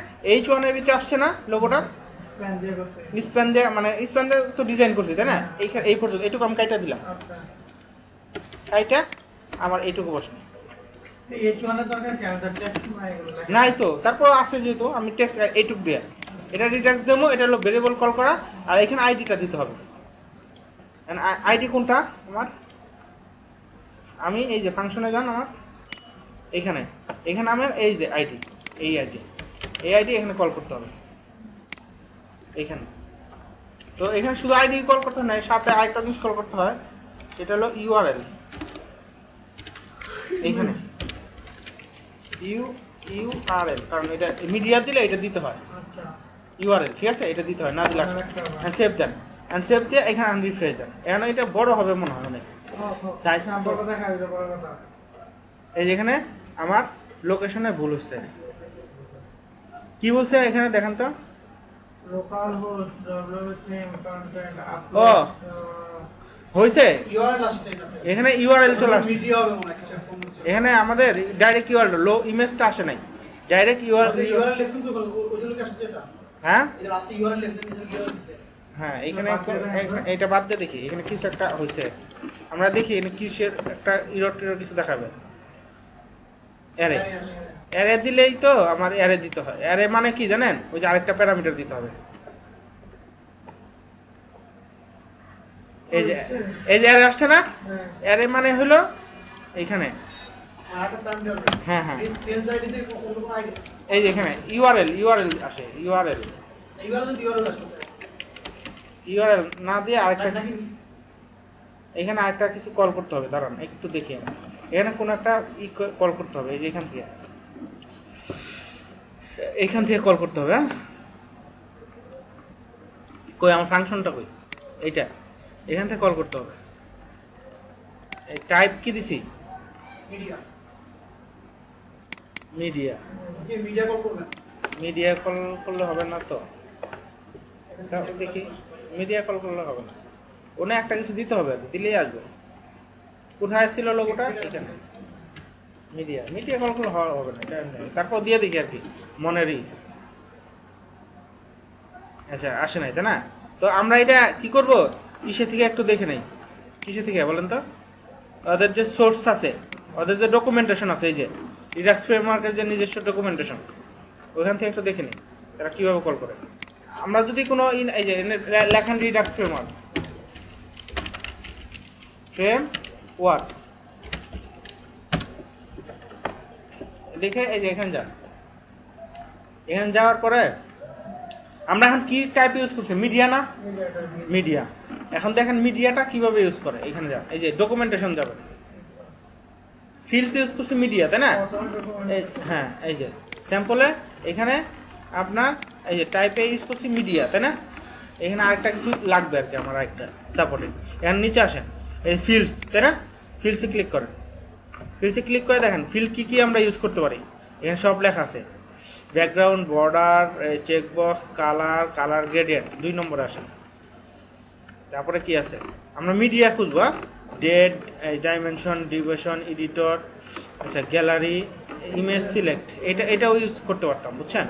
H1 এর ভিতরে আসছে না লোগোটা? স্প্যান দিয়ে করছে। স্প্যান দিয়ে, মানে স্প্যান দিয়ে তো ডিজাইন করছি, তাই না? এইখানে এই পর্যন্ত এইটুকু আমি কাইটা দিলাম, আচ্ছা। কাইটা আমার এইটুকু বসে এই H1 এর দরকার কেন? তার টেক্সট নাই এগুলো লেখা। নাই তো, তারপর আছে যেহেতু আমি টেক্সট এইটুকু দিয়ে এটা রিডাক্স দেবো, এটা হলো ভেরিয়েবল কল করা, আর এখানে আইডিটা দিতে হবে। আইডি কোনটা আমার? আমি এই যে ফাংশনে যান, আমার এখানে আমার এই যে আইডি, এই আইডি এখানে কল করতে হবে এইখানে। তো এখানে শুধু আইডি কল করতে হয় না, সাথে আরেকটা জিনিস কল করতে হয়, সেটা হলো ইউআরএল। এইখানে ইউআরএল, কারণ এটা মিডিয়া দিলে এটা দিতে হয় আচ্ছা। ইউআরএল, ঠিক আছে? এটা দিতে হয়, না দিলে আরেকটা সেভ দেন, সেভ দিয়ে এখানে আমি রিফ্রেশ দেন। এখন এটা বড় হবে মনে হয় অনেক, সাইজ সম্পর্ক দেখা যাবে বড় কথা। এই যেখানে আমার লোকেশনে ভুল হচ্ছে, কি বলছে এখানে দেখেন তো? লোকাল হোস্ট www কন্টেন্ট ও হয়েছে, ইউআরএল আসছে এটাতে। এখানে ইউআরএল চলে আসছে, মিডিয়া হবে মনে হয় কিছু একটা মনে হচ্ছে। এখানে আমাদের ডাইরেক্ট ইউআরএল, লো ইমেজটা আসে নাই, ডাইরেক্ট ইউআরএল লেখছেন তো ওই জন্য কি আসছে এটা? হ্যাঁ এই যে লাস্টে ইউআরএল লেখছেন এই জন্য ইউআরএল দিছে। হ্যাঁ, এখানে এটা বাদ দিয়ে দেখি, এখানে কিছু একটা হয়েছে, আমরা দেখি এখানে কিসের একটা ইরর কিছু দেখাবে। অ্যারে, অ্যারে দিলেই তো আমার অ্যারে দিতে হয়। অ্যারে মানে কি জানেন? ওই যে আরেকটা প্যারামিটার দিতে হবে, এই যে অ্যারে আসছে না? অ্যারে মানে হলো এইখানে, আরেকটা প্যারামিটার হবে। হ্যাঁ হ্যাঁ, এই চেঞ্জ আইডিতে অন্য কোনো আইডি। এই যে এখানে ইউআরএল আসে, ইউআরএল ইউআরএল আসছে। না দিয়ে আরেকটা নাকি এখানে আরেকটা কিছু কল করতে হবে, দাঁড়ান একটু দেখি আমি। এখানে কোন একটা কল করতে হবে, এই যে এইখান থেকে কল করতে হবে। হ্যাঁ, কই আমার ফাংশনটা কই? এইটা, এখান থেকে কল করতে হবে। এই টাইপ কি দিছি? মিডিয়া। মিডিয়া, যে মিডিয়া কল করবেন। মিডিয়া কল করলে হবে না তো, তাও দেখি, মিডিয়া কল করলে হবে না, ওনে একটা কিছু দিতে হবে, দিলেই আসবে। কোথায় ছিল লোগোটা? এখানে মিডিয়া কল করলে হবে না, এটা তারপর দিয়ে দেখি আর কি, মনেরই। আচ্ছা, আসে নাই, তাই না? তো আমরা এটা কি করব, কিসে থেকে একটু দেখে নেই। কিসে থেকে বলেন তো? ওদের যে সোর্স আছে, ওদের যে ডকুমেন্টেশন আছে, এই যে রিডাক্স ফ্রেমওয়ার্কের যে নিজস্ব ডকুমেন্টেশন, ওইখান থেকে একটু দেখে নিই তারা কিভাবে কল করে। আমরা যদি কোনো এই যে লেখান রিডাক্স ফ্রেমওয়ার্ক দেখে, এই যে এখানে যান, এখানে যাওয়ার পরে আমরা এখন কি টাইপ ইউজ করছি? মিডিয়া না? মিডিয়া। এখন দেখেন মিডিয়াটা কিভাবে ইউজ করে, এখানে যান, এই যে ডকুমেন্টেশন যাবেন, ফিল্ডস ইউজ করছি মিডিয়া, তাই না? হ্যাঁ, এই যে স্যাম্পলে এখানে আপনার এই যে টাইপে ইউজ করছি মিডিয়া, তাই না? এখানে আরেকটা কিছু লাগবে আর কি, আমার আরেকটা সাপোর্টিং। এখানে নিচে আসেন, এই ফিল্ডস, তাই না? ফিল্ডসে ক্লিক করেন, ফিল্ডসে ক্লিক করে দেখেন ফিল্ড কি কি আমরা ইউজ করতে পারি। এখানে সব লেখা আছে, background, border, checkbox, colour gradient, 2 নম্বরে আসেন। তারপরে কি আছে, আমরা মিডিয়া খুঁজবো, ডেট, ডাইমেনশন, ডিউরেশন, এডিটর, আচ্ছা গ্যালারি, ইমেজ সিলেক্ট, এটাও ইউজ করতে পারতাম, বুঝছেন?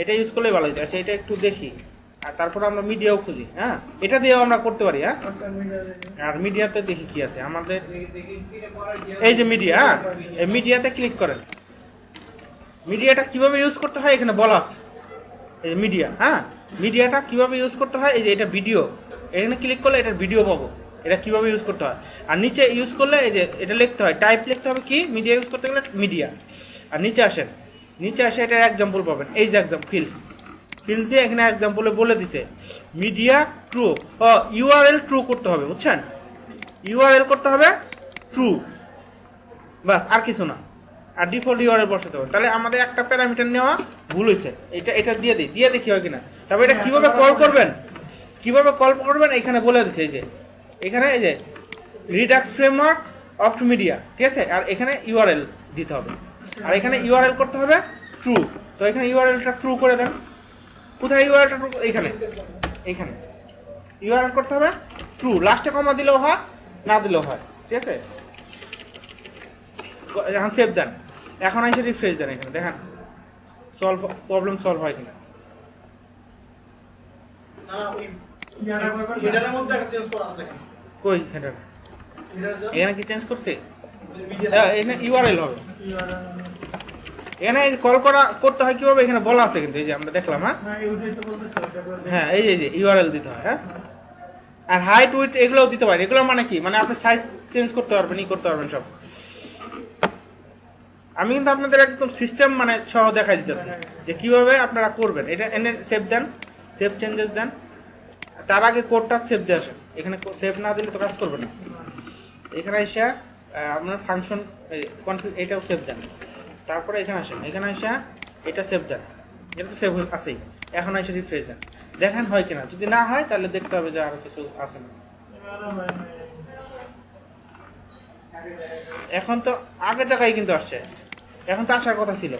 এটা ইউজ করলে ভালো হতো। আচ্ছা, এটা একটু দেখি, আর তারপর আমরা মিডিয়াও খুঁজি। হ্যাঁ, এটা দিয়েও আমরা করতে পারি। হ্যাঁ, আর মিডিয়াতে দেখি কি আছে আমাদের। এই যে মিডিয়া, এই মিডিয়াতে ক্লিক করেন। মিডিয়াটা কিভাবে ইউজ করতে হয় এখানে বলা আছে। এই যে মিডিয়া, হ্যাঁ, মিডিয়াটা কিভাবে ইউজ করতে হয়, এই যে এটা ভিডিও, এখানে ক্লিক করলে এটার ভিডিও পাবো, এটা কিভাবে ইউজ করতে হয়। আর নিচে ইউজ করলে এই যে এটা লিখতে হয়, টাইপ লিখতে হবে কি, মিডিয়া ইউজ করতে গেলে মিডিয়া। আর নিচে আসেন, নিচে আসে এটার এক্সাম্পল পাবেন, এই যে এক্সাম্পল ফিল্স দিয়ে এখানে এক্সাম্পলে বলে দিছে মিডিয়া ট্রু, ইউআরএল ট্রু করতে হবে, বুঝছেন? ইউআরএল করতে হবে ট্রু, বাস, আর কিছু না। আর ডিফল্ট ইউআরএল বসাতে হবে। তাহলে আমাদের একটা প্যারামিটার নেওয়া ভুল হয়েছে, এটা দিয়ে দেখি হয় কিনা। তবে এটা কিভাবে কল করবেন, এখানে বলে দিছে। এই যে এখানে এই যে রিডাক্স ফ্রেমওয়ার্ক অফ মিডিয়া, ঠিক আছে? আর এখানে ইউআরএল দিতে হবে, আর এখানে ইউআরএল করতে হবে ট্রু। তো এখানে ইউআরএলটা ট্রু করে দেন। কোথায় ইউআরএলটা ট্রু? এখানে ইউআরএল করতে হবে ট্রু, লাস্টে কমা দিলেও হয়, না দিলেও হয়, ঠিক আছে? এখন সেভ দেন, এখন এসে রিফ্রেশ দেন, এখানে দেখেন প্রবলেম সলভ হয় কিনা। কই হেডার এখানে কি চেঞ্জ করছে? এখানে ইউআরএল হবে, এখানে কল করতে হয় কিভাবে এখানে বলা আছে কিন্তু, এই যে আমরা দেখলাম। হ্যাঁ, এই যে ইউআরএল দিতে হয়। হ্যাঁ, আর হাইট উইডথ এগুলোও দিতে পারেন। এগুলো মানে কি, মানে আপনি সাইজ চেঞ্জ করতে পারবেন, করতে পারবেন সব। আমি কিন্তু আপনাদের একদম সিস্টেম মানে সহ দেখাই দিতেছি যে কিভাবে আপনারা করবেন। এটা এনে সেভ দেন, সেভ চেঞ্জেস দেন। তার আগে কোডটা সেভ দিয়ে আসেন, এখানে সেভ না দিলে তো কাজ করবে না। এখানে এসে আপনার ফাংশন এটাও সেভ দেন, তারপরে এখানে আসেন, এখানে এসে এটা সেভ দেন, এটা তো সেভ আছেই। এখন এসে রিফ্রেশ দেন, দেখেন হয় কিনা। যদি না হয় তাহলে দেখতে হবে যে আরো কিছু আছে না। এখন তো আগের জায়গায় কিন্তু আসছে, এখন তো আসার কথা ছিল।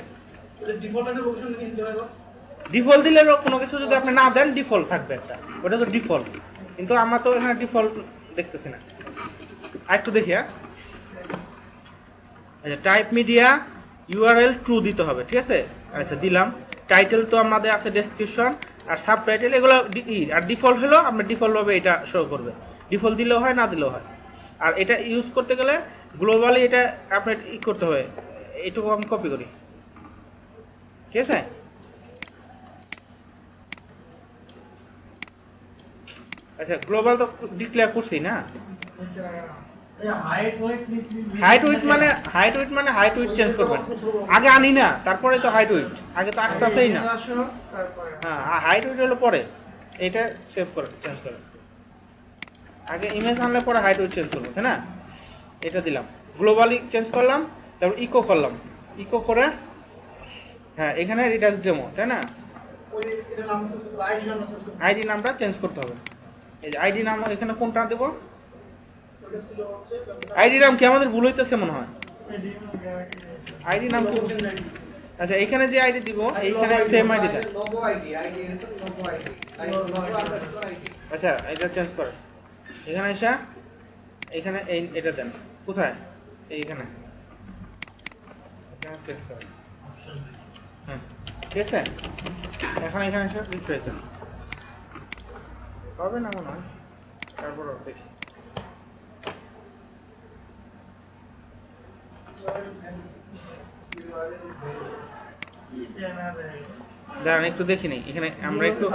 ডিফল্ট দিলে কোনো কিছু যদি আপনি না দেন ডিফল্ট থাকবে একটা, ওটা তো ডিফল্ট। কিন্তু আমরা তো এখানে ডিফল্ট দেখতেছি না। আরেকটু দেখি। আচ্ছা, টাইপ মিডিয়া ইউআরএল ট্রু দিতে হবে, ঠিক আছে? আচ্ছা, দিলাম। টাইটেল তো আমাদের আছে ডেসক্রিপশন, আর সাবটাইটেল এগুলো। আর ডিফল্ট হলো আমরা ডিফল্ট ভাবে এটা শো করবে, ডিফল্ট দিলেও হয়, না দিলেও হয়। আর এটা ইউজ করতে গেলে গ্লোবালি এটা আপনার করতে হবে। এইটুকু আমি কপি করি, ঠিক আছে? আচ্ছা, গ্লোবাল তো ডিক্লেয়ার করছি না। হাইট উইডথ মানে হাইট উইডথ চেঞ্জ করবেন। আগে আনি না, তারপরে তো হাইট উইডথ, আগে তো আসতেছেই না। হ্যাঁ, হাইট উইডথ হলো পরে, এটা সেভ করে চেঞ্জ করে। আগে ইমেজ আনলে পরে হাইট উইডথ চেঞ্জ করবো, তাই না? এটা দিলাম, গ্লোবালি চেঞ্জ করলাম, তারপর ইকো করলাম, ইকো করে হ্যাঁ এখানে রিডাক্স ডেমো, তাই না? আইডি নামটা চেঞ্জ করতে হবে। এই যে আইডি নাম এখানে কোনটা দেব? আইডি নাম কি আমাদের ভুল হইতেছে মনে হয়। আইডি নাম কি? আচ্ছা, এখানে যে আইডি দিব এইখানে সেম আইডি দেন। আচ্ছা, এটা চেঞ্জ করে এখানে এসে এখানে এটা দেন। কোথায়? এইখানে চেঞ্জ করে। হ্যাঁ, ঠিক আছে। এখন এখানে এসে রিফ্রেশ দেন, হবে না মনে হয়। তারপর দেখি, দাঁড়ান একটু দেখি নেই। এখানে আমরা একটু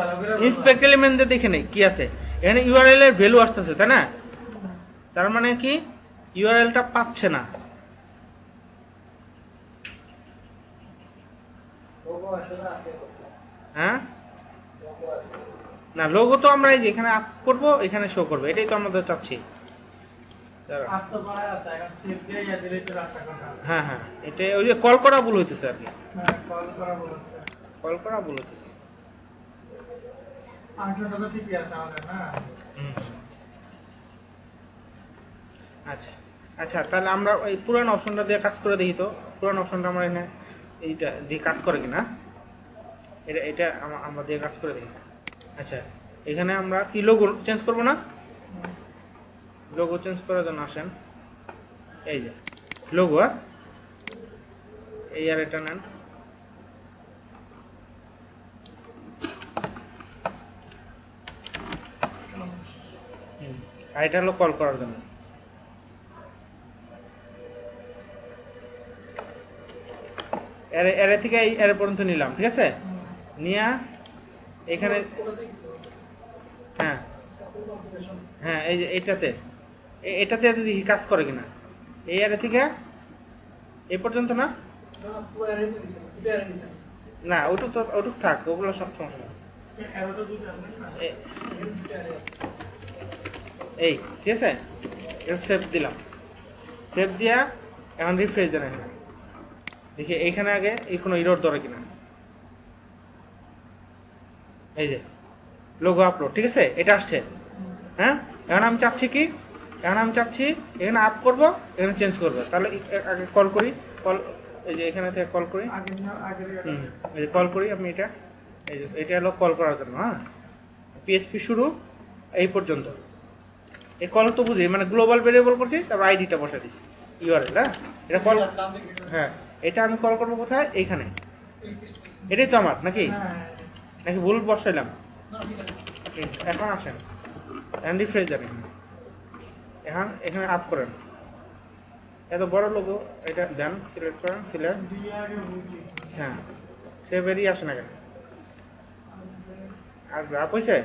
ইন্সপেক্ট এলিমেন্ট দিয়ে দেখে নেই কি আছে। এখানে ইউআরএল এর ভ্যালু আসতেছে, তাই না? তার মানে কি ইউআরএলটা পাচ্ছে না। হ্যাঁ, না লোগো তো আমরা এই যে এখানে আপ করবো, এখানে শো করবে, এটাই তো আমরা চাচ্ছি। হ্যাঁ হ্যাঁ, এটা ওই যে কল করা ভুল হইতেছে আর কি, কল করা ভুল হইতেছে। আচ্ছা আচ্ছা, তাহলে আমরা ওই পুরান অপশনটা দিয়ে কাজ করে দেখি তো। পুরান অপশনটা আমরা এখানে এইটা দিয়ে কাজ করে কিনা, এটা আমরা দিয়ে কাজ করে দেখি। আচ্ছা, এখানে আমরা কি লোগো চেঞ্জ করবো না? লোগো চেঞ্জ করার জন্য আসেন, এই যে লোগো, এই আর এটা নেন। আর এটা হলো কল করার জন্য। এর থেকে এই এর পর্যন্ত নিলাম, ঠিক আছে? নিয়ে এখানে হ্যাঁ হ্যাঁ এই যে এইটাতে এটাতে দেখি কাজ করে কিনা। এই এর থেকে এই পর্যন্ত না, না ওটুক থাক, ওগুলো সব সমস্যা না। এই ঠিক আছে, সেভ দিলাম। সেভ দিয়া এখন রিফ্রেশ দেন। এখানে দেখি এইখানে আগে এই কোনো ইরোর ধরে কিনা। এই যে লোগো আপলোড, ঠিক আছে, এটা আসছে। হ্যাঁ, এখন আমি চাচ্ছি কি, এখন আমি চাচ্ছি এখানে আপ করব, এখানে চেঞ্জ করবো। তাহলে আগে কল করি, কল এই যে এখানে থেকে কল করি। এই যে কল করি আমি এটা, এই যে এটা হলো কল করার জন্য। হ্যাঁ, পিএসপি শুরু এই পর্যন্ত। এই কল তো বুঝি, মানে গ্লোবাল ভেরিয়েবল করছি, তারপর আইডিটা বসে দিচ্ছি, ইউআরএল। হ্যাঁ, এটা কল, হ্যাঁ এটা আমি কল করবো কোথায়, এইখানে। এটাই তো আমার নাকি, নাকি ভুল বসাইলাম? এখন আসেন, এখন রিফ্রেশ দেন। এখন এখানে আপ করেন, এত বড় লোগো এটা দেন, সিলেক্ট করেন, সিলেক্ট। হ্যাঁ, সে বেরিয়ে আসে না কেন? আর আপ হয়েছে?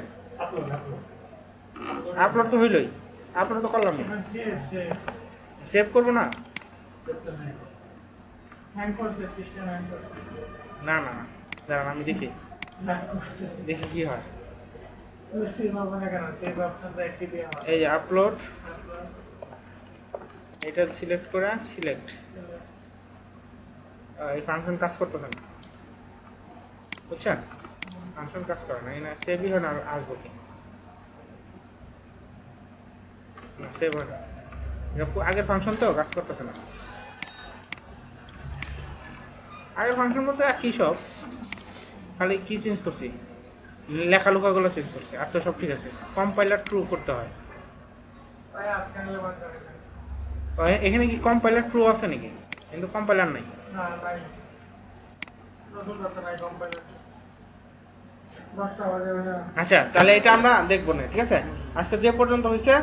আপলোড তো হইলই, আপলোড তো করলাম না। সেভ করবো না? না না না, দাঁড়ান আমি দেখি, দেখি কি হয়। এই যে আপলোড, এটা সিলেক্ট করে সিলেক্ট। এই ফাংশন কাজ করতেছে না, বুঝছেন? ফাংশন কাজ করে না, না সেভই হয় না। আসবো কি না, সেভ হয় না। আগের ফাংশন তো কাজ করতেছে না। আগের ফাংশন বলতে একই সব, খালি কি চেঞ্জ করছি, লেখালেখাগুলো চেঞ্জ করছি, আর তো সব ঠিক আছে। কম্পাইলার ট্রু করতে হয়। এখানে কি কম্পাইলার ট্রু আছে নাকি? কিন্তু কম্পাইলার নাই। আচ্ছা, তাহলে এটা আমরা দেখবো না, ঠিক আছে? আজকে যে পর্যন্ত হয়েছে